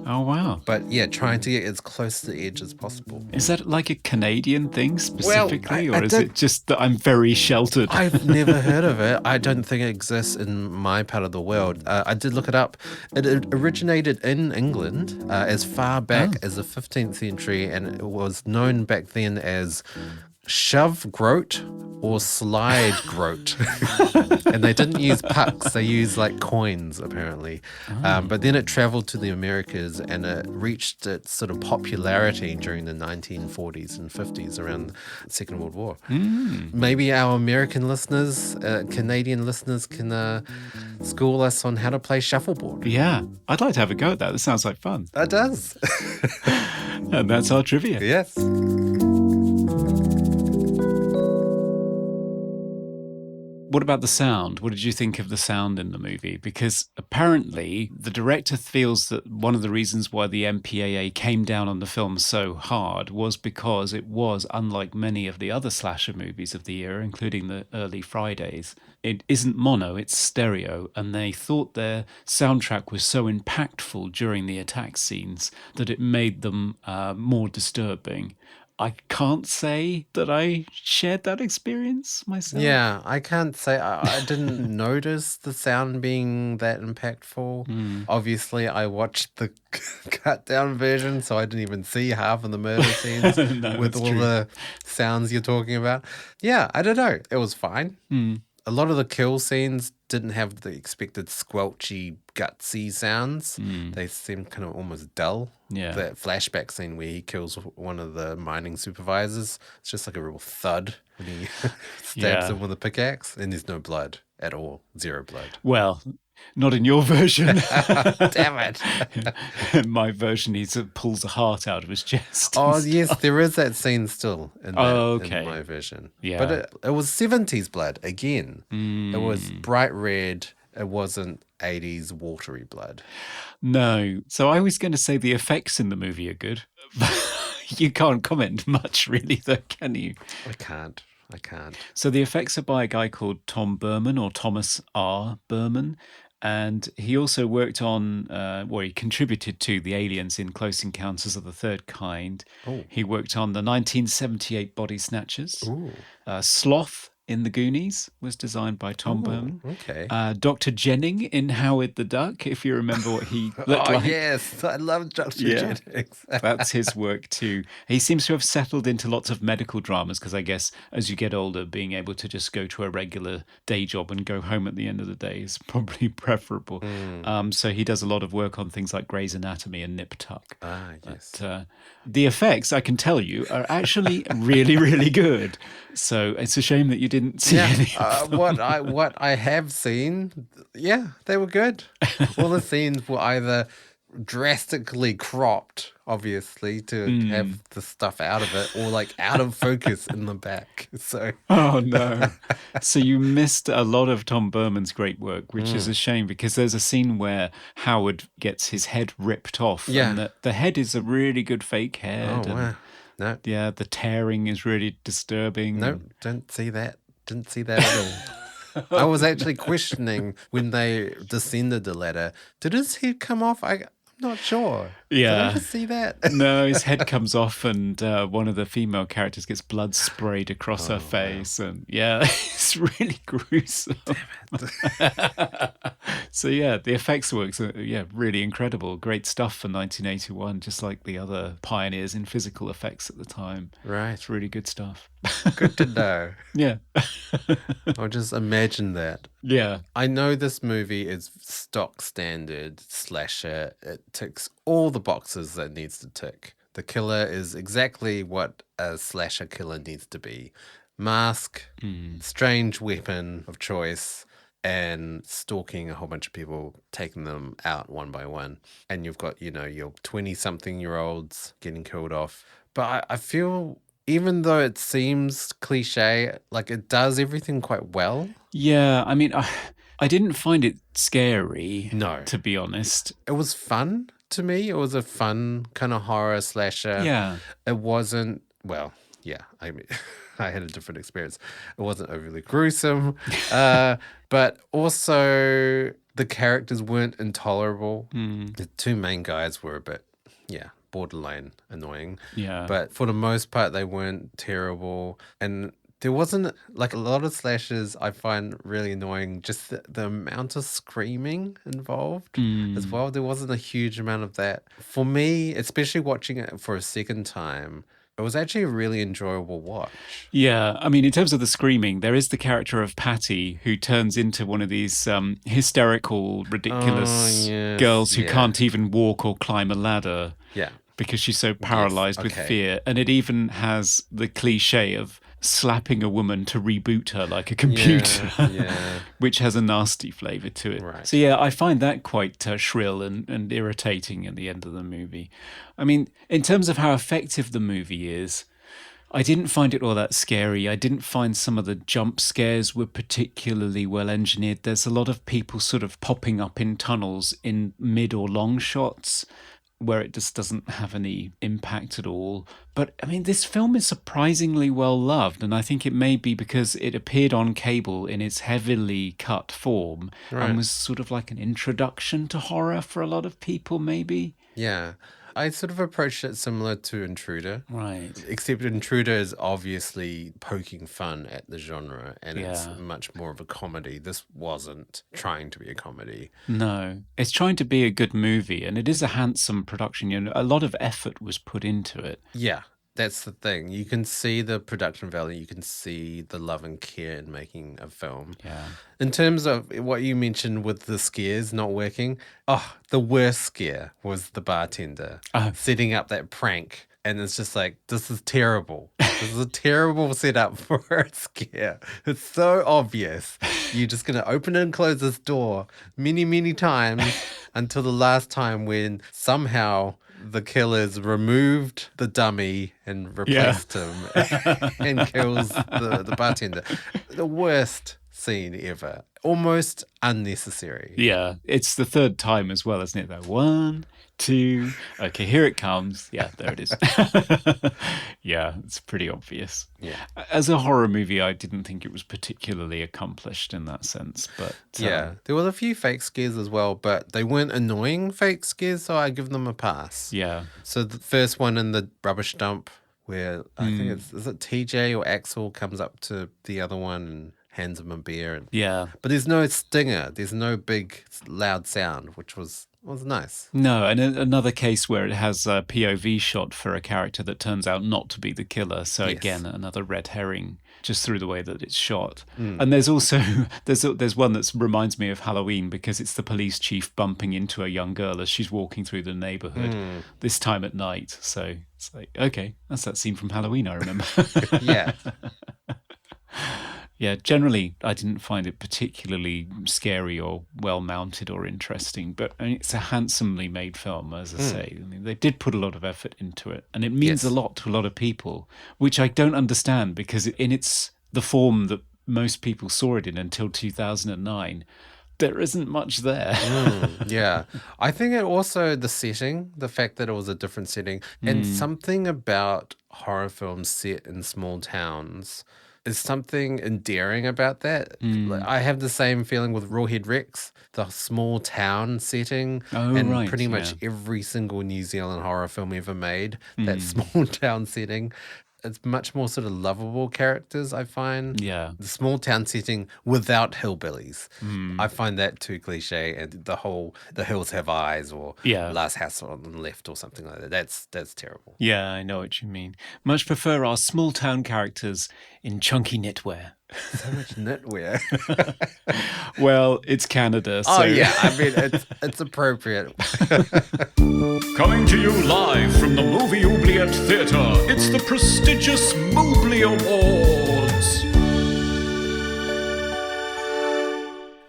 Oh, wow. But yeah, trying to get as close to the edge as possible. Is that like a Canadian thing specifically, I or is it just that I'm very sheltered? I've never heard of it. I don't think it exists in my part of the world. I did look it up. It originated in England as far back as the 15th century, and it was known back then as shove groat or slide groat. And they didn't use pucks, they used like coins apparently. But then it traveled to the Americas and it reached its sort of popularity during the 1940s and 50s around the Second World War. Maybe our American listeners, Canadian listeners can school us on how to play shuffleboard. Yeah, I'd like to have a go at that. This sounds like fun. It does. And that's our trivia. Yes. What about the sound? What did you think of the sound in the movie? Because apparently the director feels that one of the reasons why the MPAA came down on the film so hard was because it was, unlike many of the other slasher movies of the era, including the early Fridays, it isn't mono, it's stereo, and they thought their soundtrack was so impactful during the attack scenes that it made them more disturbing. I can't say that I shared that experience myself. Yeah, I can't say I didn't notice the sound being that impactful. Obviously, I watched the cut down version, so I didn't even see half of the murder scenes No, with that's all true. the sounds you're talking about. Yeah, I don't know. It was fine. A lot of the kill scenes didn't have the expected squelchy, gutsy sounds. They seemed kind of almost dull. Yeah. That flashback scene where he kills one of the mining supervisors, it's just like a real thud when he stabs him with a pickaxe, and there's no blood at all. Zero blood. Well, not in your version. Damn it. In my version, he sort of pulls a heart out of his chest. Oh, yes, there is that scene still in, okay. in my version. Yeah. But it was 70s blood again. It was bright red. It wasn't 80s watery blood. No. So I was going to say the effects in the movie are good. You can't comment much, really, though, can you? I can't. So the effects are by a guy called Tom Berman, or Thomas R. Berman. And he also worked on, he contributed to the aliens in Close Encounters of the Third Kind. He worked on the 1978 Body Snatchers. Sloth in The Goonies was designed by Tom Berman. Okay. Dr. Jennings in Howard the Duck, if you remember what he looked like. Yes. I love Dr. Jennings. That's his work too. He seems to have settled into lots of medical dramas because I guess as you get older, being able to just go to a regular day job and go home at the end of the day is probably preferable. So he does a lot of work on things like Grey's Anatomy and Nip Tuck. Yes. But, the effects, I can tell you, are actually really, really good. So it's a shame that you didn't see any of them. What I have seen, they were good. All the scenes were either drastically cropped, obviously, to have the stuff out of it, or like out of focus in the back. So Oh no. So you missed a lot of Tom Berman's great work, which is a shame because there's a scene where Howard gets his head ripped off. Yeah. And the head is a really good fake head. wow. No. Yeah, the tearing is really disturbing. No, don't see that. Didn't see that at all. I was actually questioning when they descended the ladder. Did his head come off? I'm not sure. Yeah. Did I just see that? No, his head comes off and one of the female characters gets blood sprayed across her face. Wow. And yeah, it's really gruesome. So yeah, the effects works are really incredible. Great stuff for 1981, just like the other pioneers in physical effects at the time. Right. It's really good stuff. Good to know. Yeah. I'll just imagine that. Yeah. I know this movie is stock standard slasher. It ticks all the boxes that it needs to tick. The killer is exactly what a slasher killer needs to be. Mask, strange weapon of choice, and stalking a whole bunch of people, taking them out one by one. And you've got, your 20-something-year-olds getting killed off. But I feel, even though it seems cliche, like it does everything quite well. Yeah, I mean, I didn't find it scary, No. to be honest. It was fun to me. It was a fun kind of horror slasher. Yeah. It wasn't, well, yeah, I mean, I had a different experience. It wasn't overly gruesome, but also the characters weren't intolerable. The two main guys were a bit, borderline annoying. Yeah. But for the most part, they weren't terrible. And there wasn't, like a lot of slashers I find really annoying, just the amount of screaming involved as well. There wasn't a huge amount of that. For me, especially watching it for a second time, it was actually a really enjoyable watch. Yeah, I mean, in terms of the screaming, there is the character of Patty who turns into one of these hysterical, ridiculous girls who can't even walk or climb a ladder. Yeah. Because she's so paralyzed with fear. And it even has the cliche of slapping a woman to reboot her like a computer, which has a nasty flavour to it. Right. So yeah, I find that quite shrill and irritating at the end of the movie. I mean, in terms of how effective the movie is, I didn't find it all that scary. I didn't find some of the jump scares were particularly well engineered. There's a lot of people sort of popping up in tunnels in mid or long shots where it just doesn't have any impact at all. But, I mean, this film is surprisingly well loved, and I think it may be because it appeared on cable in its heavily cut form and was sort of like an introduction to horror for a lot of people, maybe. Yeah. I sort of approached it similar to Intruder. Right. Except Intruder is obviously poking fun at the genre, and it's much more of a comedy. This wasn't trying to be a comedy. No. It's trying to be a good movie, and it is a handsome production. A lot of effort was put into it. Yeah. That's the thing. You can see the production value. You can see the love and care in making a film. Yeah. In terms of what you mentioned with the scares not working, the worst scare was the bartender setting up that prank. And it's just like, this is terrible. This is a terrible setup for a scare. It's so obvious. You're just going to open and close this door many, many times until the last time when somehow the killers removed the dummy and replaced him and kills the bartender. The worst scene ever. Almost unnecessary. Yeah, it's the third time as well, isn't it? Though 1, 2, okay, here it comes. Yeah, there it is. Yeah, it's pretty obvious. Yeah. As a horror movie, I didn't think it was particularly accomplished in that sense, but there were a few fake scares as well, but they weren't annoying fake scares, so I give them a pass. Yeah. So the first one in the rubbish dump, where I think is it TJ or Axel comes up to the other one and hands him a beer. But there's no stinger. There's no big loud sound, which was nice. No, and another case where it has a POV shot for a character that turns out not to be the killer. So again, another red herring just through the way that it's shot. And there's also there's one that reminds me of Halloween because it's the police chief bumping into a young girl as she's walking through the neighborhood, this time at night. So it's like, okay, that's that scene from Halloween I remember. Yeah. Yeah, generally, I didn't find it particularly scary or well-mounted or interesting, but I mean, it's a handsomely made film, as I say. I mean, they did put a lot of effort into it, and it means a lot to a lot of people, which I don't understand because in the form that most people saw it in until 2009, there isn't much there. Yeah. I think it also, the setting, the fact that it was a different setting, and something about horror films set in small towns is something endearing about that. Like, I have the same feeling with Rawhead Rex, the small town setting, and pretty much every single New Zealand horror film ever made, that small town setting. it's much more sort of lovable characters, I find. Yeah. The small town setting without hillbillies. I find that too cliche, and the hills have eyes or Yeah. last house on the left or something like that. That's terrible. Yeah, I know what you mean. Much prefer our small town characters in chunky knitwear. So much knitwear. Well, it's Canada, so Oh yeah, I mean it's appropriate. Coming to you live from the Movie Oubliette Theatre, it's the prestigious Mobley Awards.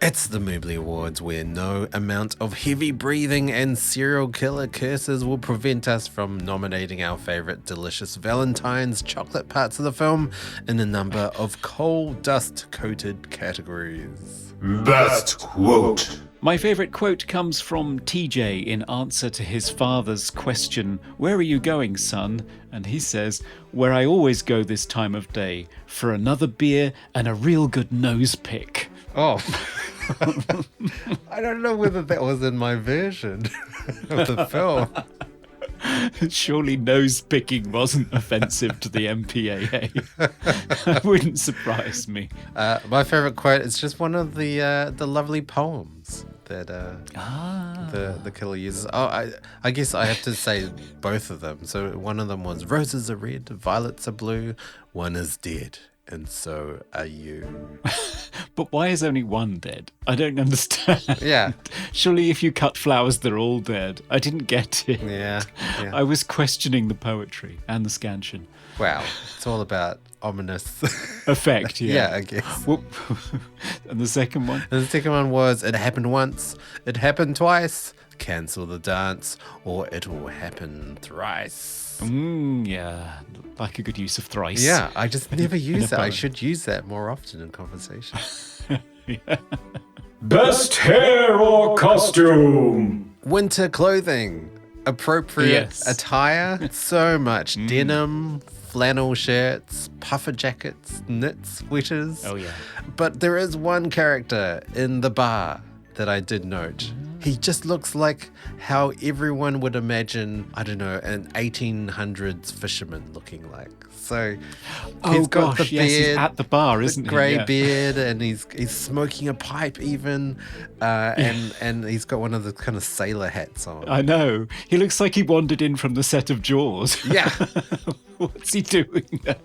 It's the Moobley Awards, where no amount of heavy breathing and serial killer curses will prevent us from nominating our favourite delicious Valentine's chocolate parts of the film in a number of coal dust coated categories. Best quote. My favourite quote comes from TJ in answer to his father's question, "Where are you going, son?" And he says, "Where I always go this time of day, for another beer and a real good nose pick." Oh. I don't know whether that was in my version of the film. Surely nose picking wasn't offensive to the MPAA. That wouldn't surprise me. My favourite quote is just one of the lovely poems that the killer uses. Oh, I guess I have to say both of them. So one of them was, "Roses are red, violets are blue, one is dead, and so are you." But why is only one dead? I don't understand. Yeah. Surely if you cut flowers, they're all dead. I didn't get it. Yeah. I was questioning the poetry and the scansion. Wow. It's all about ominous Effect, yeah. Yeah, I guess. Whoop. And the second one? And the second one was, "It happened once, it happened twice, cancel the dance, or it will happen thrice." Yeah, like a good use of thrice. Yeah, I just never use that. I poem. should use that more often in conversation. Best hair or costume. Winter clothing, appropriate Yes. attire, so much denim, flannel shirts, puffer jackets, knit sweaters. Oh, yeah. But there is one character in the bar that I did note. He just looks like how everyone would imagine, I don't know, an 1800s fisherman looking like. So he's got the beard, he's at the bar, isn't the he? grey Yeah. beard, and he's smoking a pipe even, and he's got one of the kind of sailor hats on. I know. He looks like he wandered in from the set of Jaws. Yeah, What's he doing there?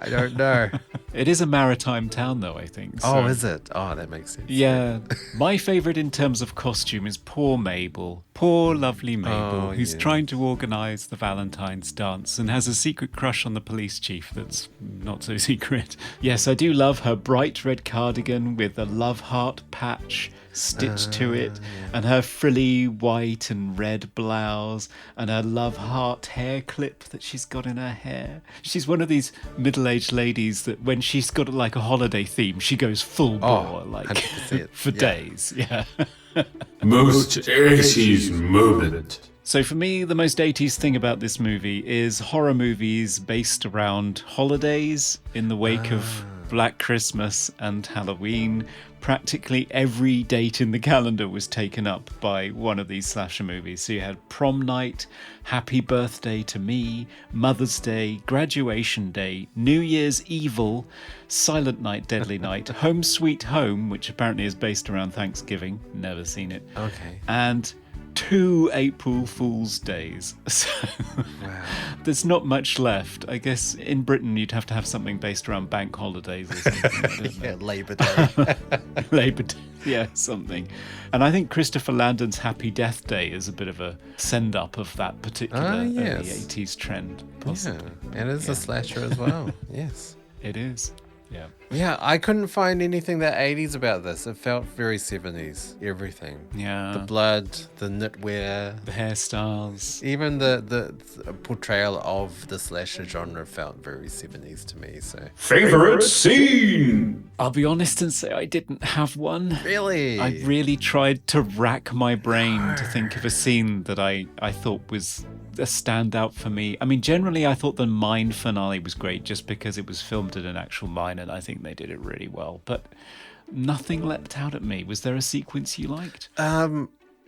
I don't know. It is a maritime town, though, I think. Oh, so- is it? Oh, that makes sense. Yeah. My favourite in terms of costume is poor Mabel. Poor, lovely Mabel, Oh, who's yes. trying to organise the Valentine's dance and has a secret crush on the police chief that's not so secret. Yes, I do love her bright red cardigan with a love heart patch stitched to it, and her frilly white and red blouse, and her love heart hair clip that she's got in her hair. She's one of these middle-aged ladies that when she's got like a holiday theme, she goes full bore, like 100%, for yeah. days. Yeah. Most 80s moment. So for me, the most 80s thing about this movie is horror movies based around holidays in the wake of Black Christmas and Halloween. Practically every date in the calendar was taken up by one of these slasher movies. So you had Prom Night, Happy Birthday to Me, Mother's Day, Graduation Day, New Year's Evil, Silent Night, Deadly Night, Home Sweet Home, which apparently is based around Thanksgiving. Never seen it. Okay. And 2 April Fool's Days. So there's not much left. I guess in Britain you'd have to have something based around bank holidays or something. I don't know. Yeah, Labour Day. Labour Day, yeah, something. And I think Christopher Landon's Happy Death Day is a bit of a send-up of that particular yes. early 80s trend, possibly. Yeah, it is a slasher as well. Yes. It is, yeah. Yeah, I couldn't find anything that 80s about this. It felt very 70s. Everything. Yeah. The blood, the knitwear, The hairstyles. even the portrayal of the slasher genre felt very 70s to me. So Favorite scene. I'll be honest and say I didn't have one. really, I really tried to rack my brain to think of a scene that I thought was a standout for me. I mean, generally I thought the mine finale was great just because it was filmed at an actual mine and I think they did it really well. But nothing leapt out at me. Was there a sequence you liked?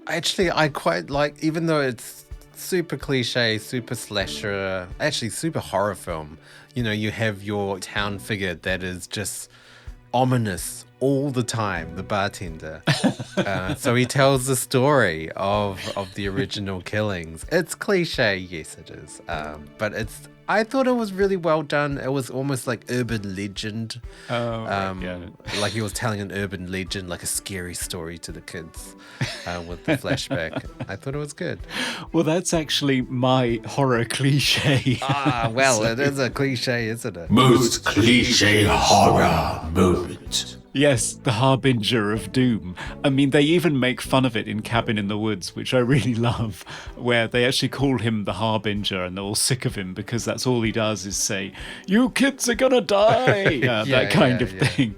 actually, I quite like, even though it's super cliche, super slasher, actually super horror film. You know, you have your town figure that is just ominous all the time, the bartender. So he tells the story of the original killings. It's cliche, yes it is, but I thought it was really well done. It was almost like urban legend. Like he was telling an urban legend, like a scary story to the kids with the flashback. I thought it was good. Well, that's actually my horror cliche. It is a cliche, isn't it? Most cliche horror moment. Yes, the harbinger of doom. I mean, they even make fun of it in Cabin in the Woods, which I really love, where they actually call him the harbinger and they're all sick of him because that's all he does is say, "You kids are gonna die!" That kind of thing.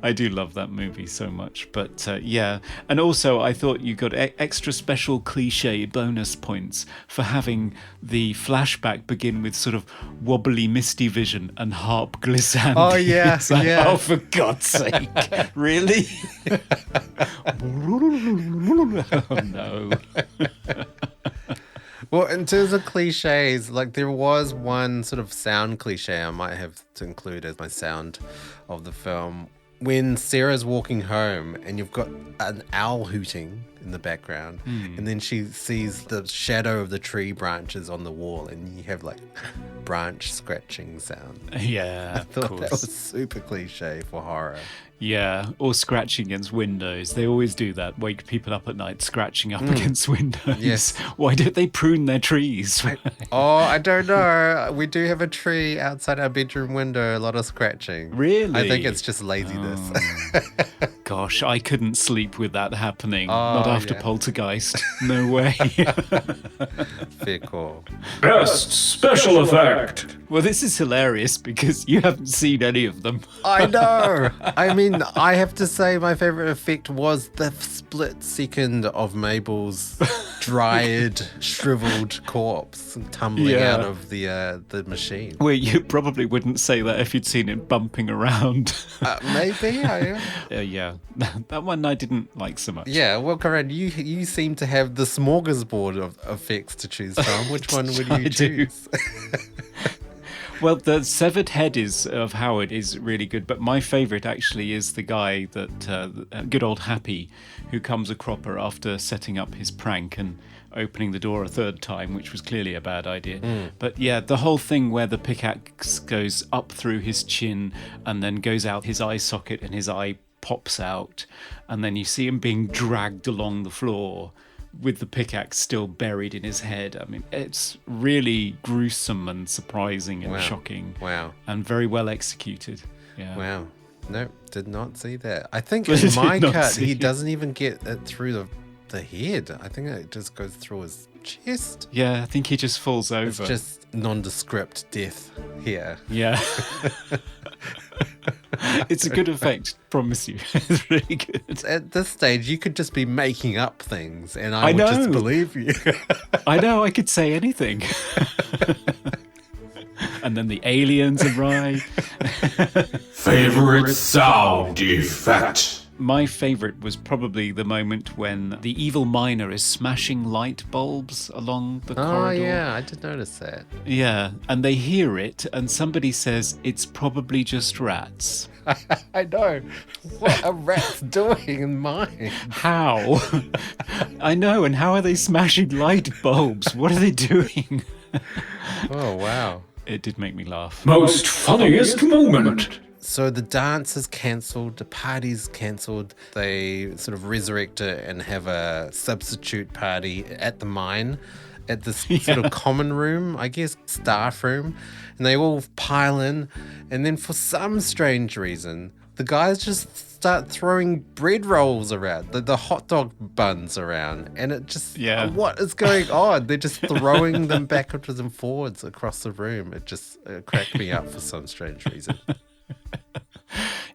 I do love that movie so much. But and also I thought you got extra special cliche bonus points for having the flashback begin with sort of wobbly misty vision and harp glissando. Oh, yeah, It's like, yeah. oh, for God's sake. Really? Oh, no. Well, in terms of cliches, like there was one sort of sound cliche I might have to include as my sound of the film. When Sarah's walking home and you've got an owl hooting in the background, and then she sees the shadow of the tree branches on the wall, and you have like branch scratching sound. Yeah, I of thought course. that was super cliche for horror. Yeah, or scratching against windows. They always do that. Wake people up at night scratching up against windows. Yes. Why don't they prune their trees? I don't know. We do have a tree outside our bedroom window, a lot of scratching. Really? I think it's just laziness. Gosh, I couldn't sleep with that happening. Not after yeah. Poltergeist. No way. Fair call. Best special effect. Well, this is hilarious because you haven't seen any of them. I know. I mean, I have to say my favorite effect was the split second of Mabel's dried, shriveled corpse tumbling Yeah. out of the machine. Well, you probably wouldn't say that if you'd seen it bumping around. Maybe. Yeah, that one I didn't like so much. Yeah. Well, Corinne, you seem to have the smorgasbord of effects to choose from. Which one would I you do. choose? Well, the severed head of Howard is really good, but my favourite actually is the guy that good old Happy, who comes a cropper after setting up his prank and opening the door a third time, which was clearly a bad idea. But yeah, the whole thing where the pickaxe goes up through his chin and then goes out his eye socket and his eye pops out, and then you see him being dragged along the floor with the pickaxe still buried in his head. I mean, it's really gruesome and surprising and shocking. Wow. And very well executed. Yeah. Wow. No, did not see that. I think Did in my not cut, see he it. doesn't even get it through the head. I think it just goes through his chest. Yeah, I think he just falls over. It's just nondescript death here. Yeah. It's a good effect, promise you. It's really good. At this stage, you could just be making up things, and I I would just know. believe you. I know, I could say anything. And then the aliens arrive. Favorite sound effect. My favourite was probably the moment when the evil miner is smashing light bulbs along the Oh, corridor. yeah, I did notice that. Yeah, and they hear it, and somebody says, "It's probably just rats." I know. What are rats doing in mine? How? I know, and how are they smashing light bulbs? What are they doing? Oh, wow. It did make me laugh. Most funniest moment. So the dance is cancelled, the party's cancelled. They sort of resurrect it and have a substitute party at the mine, at this sort of common room, I guess, staff room. And they all pile in. And then for some strange reason, the guys just start throwing bread rolls around, the hot dog buns around. And it just, what is going on? They're just throwing them backwards and forwards across the room. It just cracked me up for some strange reason.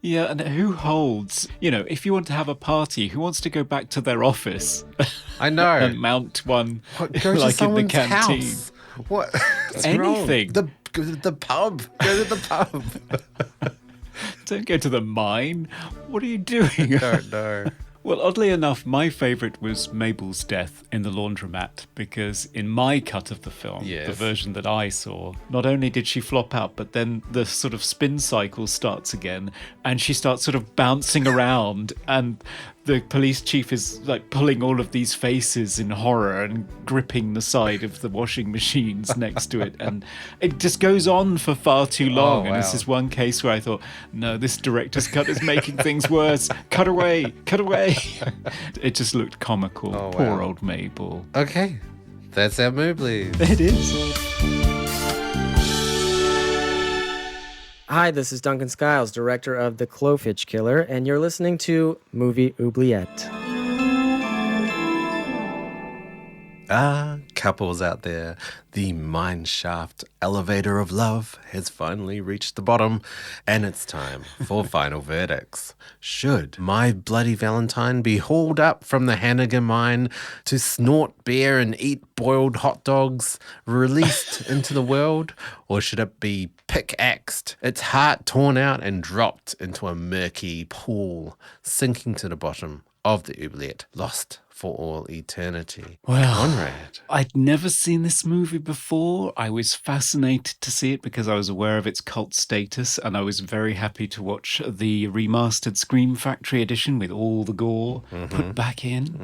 Yeah, and who holds, if you want to have a party, who wants to go back to their office? I know. And mount one Go to like in the someone's canteen. house. What? What's Anything. wrong? The pub. Go to the pub. Don't go to the mine. What are you doing? Don't know. Well, oddly enough, my favourite was Mabel's death in the laundromat, because in my cut of the film, Yes. the version that I saw, not only did she flop out, but then the sort of spin cycle starts again, and she starts sort of bouncing around, and the police chief is like pulling all of these faces in horror and gripping the side of the washing machines next to it, and it just goes on for far too long. Oh, And this wow. is one case where I thought, no, this director's cut is making things worse. Cut away, cut away. It just looked comical. Oh, Poor wow. old Mabel. Okay, that's our Moobly. It is. Hi, this is Duncan Skiles, director of The Clowfish Killer, and you're listening to Movie Oubliette. Couples out there, the mineshaft elevator of love has finally reached the bottom, and it's time for final verdicts. Should My Bloody Valentine be hauled up from the Hannigan mine to snort beer and eat boiled hot dogs, released into the world, or should it be pickaxed, its heart torn out and dropped into a murky pool, sinking to the bottom of the oubliette, lost for all eternity? Well, Conrad. I'd never seen this movie before. I was fascinated to see it because I was aware of its cult status, and I was very happy to watch the remastered Scream Factory edition with all the gore put back in.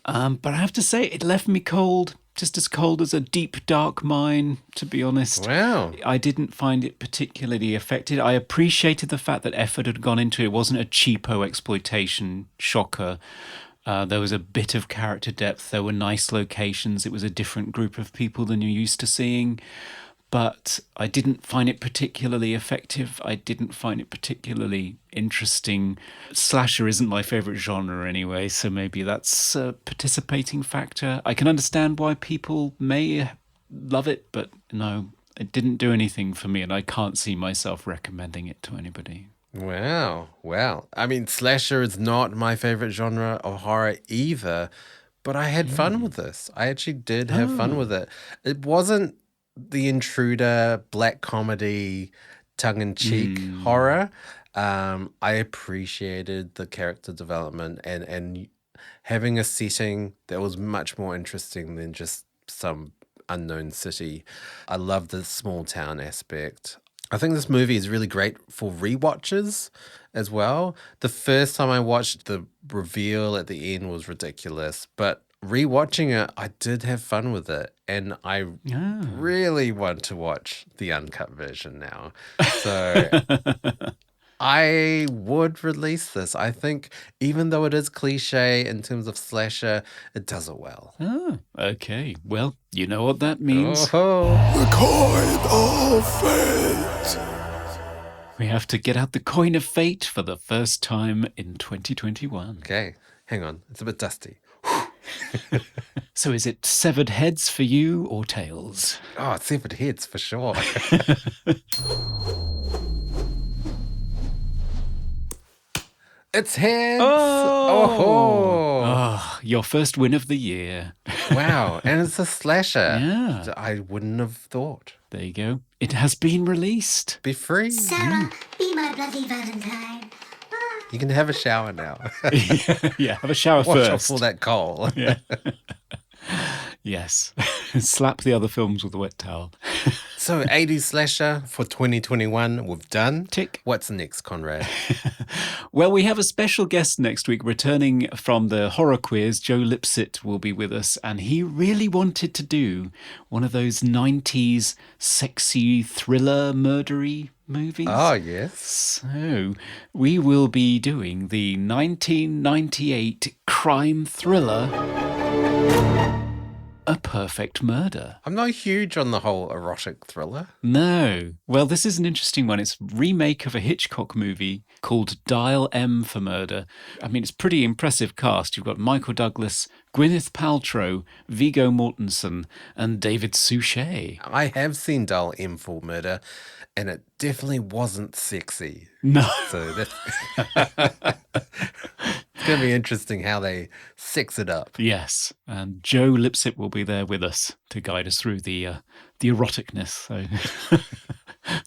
But I have to say, it left me cold, just as cold as a deep, dark mine, to be honest. Wow. I didn't find it particularly affected. I appreciated the fact that effort had gone into it. It wasn't a cheapo exploitation shocker. There was a bit of character depth. There were nice locations. It was a different group of people than you're used to seeing. But I didn't find it particularly effective. I didn't find it particularly interesting. Slasher isn't my favourite genre anyway, so maybe that's a participating factor. I can understand why people may love it, but no, it didn't do anything for me, and I can't see myself recommending it to anybody. Wow. Well, I mean, slasher is not my favorite genre of horror either, but I had fun with this. I actually did have fun with it. It wasn't the intruder, black comedy, tongue-in-cheek horror. I appreciated the character development and having a setting that was much more interesting than just some unknown city. I love the small town aspect. I think this movie is really great for rewatches as well. The first time I watched, the reveal at the end was ridiculous, but rewatching it, I did have fun with it, and I really want to watch the uncut version now. So I would release this. I think even though it is cliche in terms of slasher, it does it well. Oh, okay. Well, you know what that means. Oh, We have to get out the coin of fate for the first time in 2021. okay. Hang on. It's a bit dusty. So is it severed heads for you or tails? Oh, it's severed heads for sure. It's heads. Oh, your first win of the year. Wow. And it's a slasher. Yeah. I wouldn't have thought. There you go. It has been released. Be free. Sarah, be my bloody Valentine. You can have a shower now. Yeah, have a shower Watch out first. for that coal. Yeah. Yes. Slap the other films with a wet towel. So 80s slasher for 2021, we've done. Tick. What's next, Conrad? Well, we have a special guest next week returning from the horror quiz. Joe Lipsett will be with us, and he really wanted to do one of those 90s sexy thriller murdery movies. Oh, yes. So we will be doing the 1998 crime thriller A Perfect Murder. I'm not huge on the whole erotic thriller. No. Well, this is an interesting one. It's a remake of a Hitchcock movie called Dial M for Murder. I mean, it's a pretty impressive cast. You've got Michael Douglas, Gwyneth Paltrow, Viggo Mortensen, and David Suchet. I have seen Dial M for Murder, and it definitely wasn't sexy. No. So that's it's going to be interesting how they sex it up. Yes, and Joe Lipsett will be there with us to guide us through the eroticness. So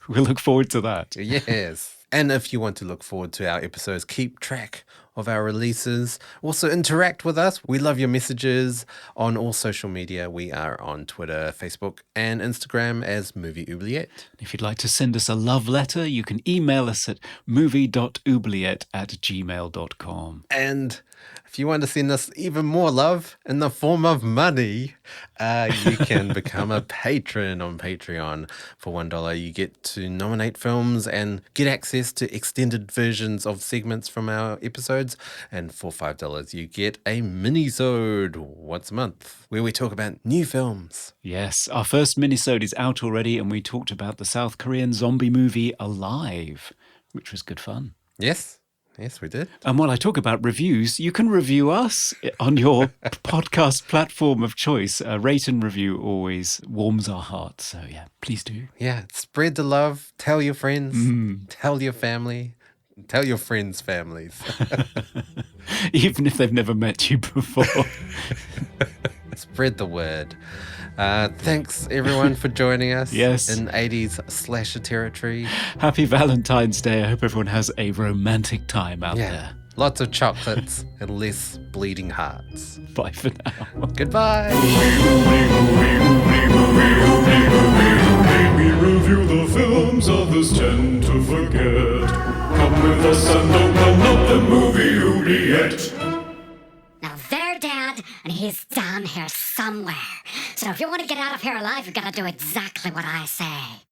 we'll look forward to that. Yes. And if you want to look forward to our episodes, keep track of our releases. Also, interact with us. We love your messages on all social media. We are on Twitter, Facebook, and Instagram as Movie Oubliette. If you'd like to send us a love letter, you can email us at movie.oubliette@gmail.com. And if you want to send us even more love in the form of money, you can become a patron on Patreon. For $1, you get to nominate films and get access to extended versions of segments from our episodes. And for $5, you get a mini-sode once a month where we talk about new films. Yes, our first minisode is out already, and we talked about the South Korean zombie movie Alive, which was good fun. Yes, we did. And while I talk about reviews, you can review us on your podcast platform of choice. A rate and review always warms our hearts. So, yeah, please do. Yeah, spread the love. Tell your friends. Tell your family. Tell your friends' families. Even if they've never met you before. Spread the word. Thanks, everyone, for joining us Yes. in 80s slasher territory. Happy Valentine's Day. I hope everyone has a romantic time out there. Lots of chocolates and less bleeding hearts. Bye for now. Goodbye. We review the films others tend to forget. Come with us and open up the movie oubliette. Now they're dead, and he's down here somewhere. So if you want to get out of here alive, you've got to do exactly what I say.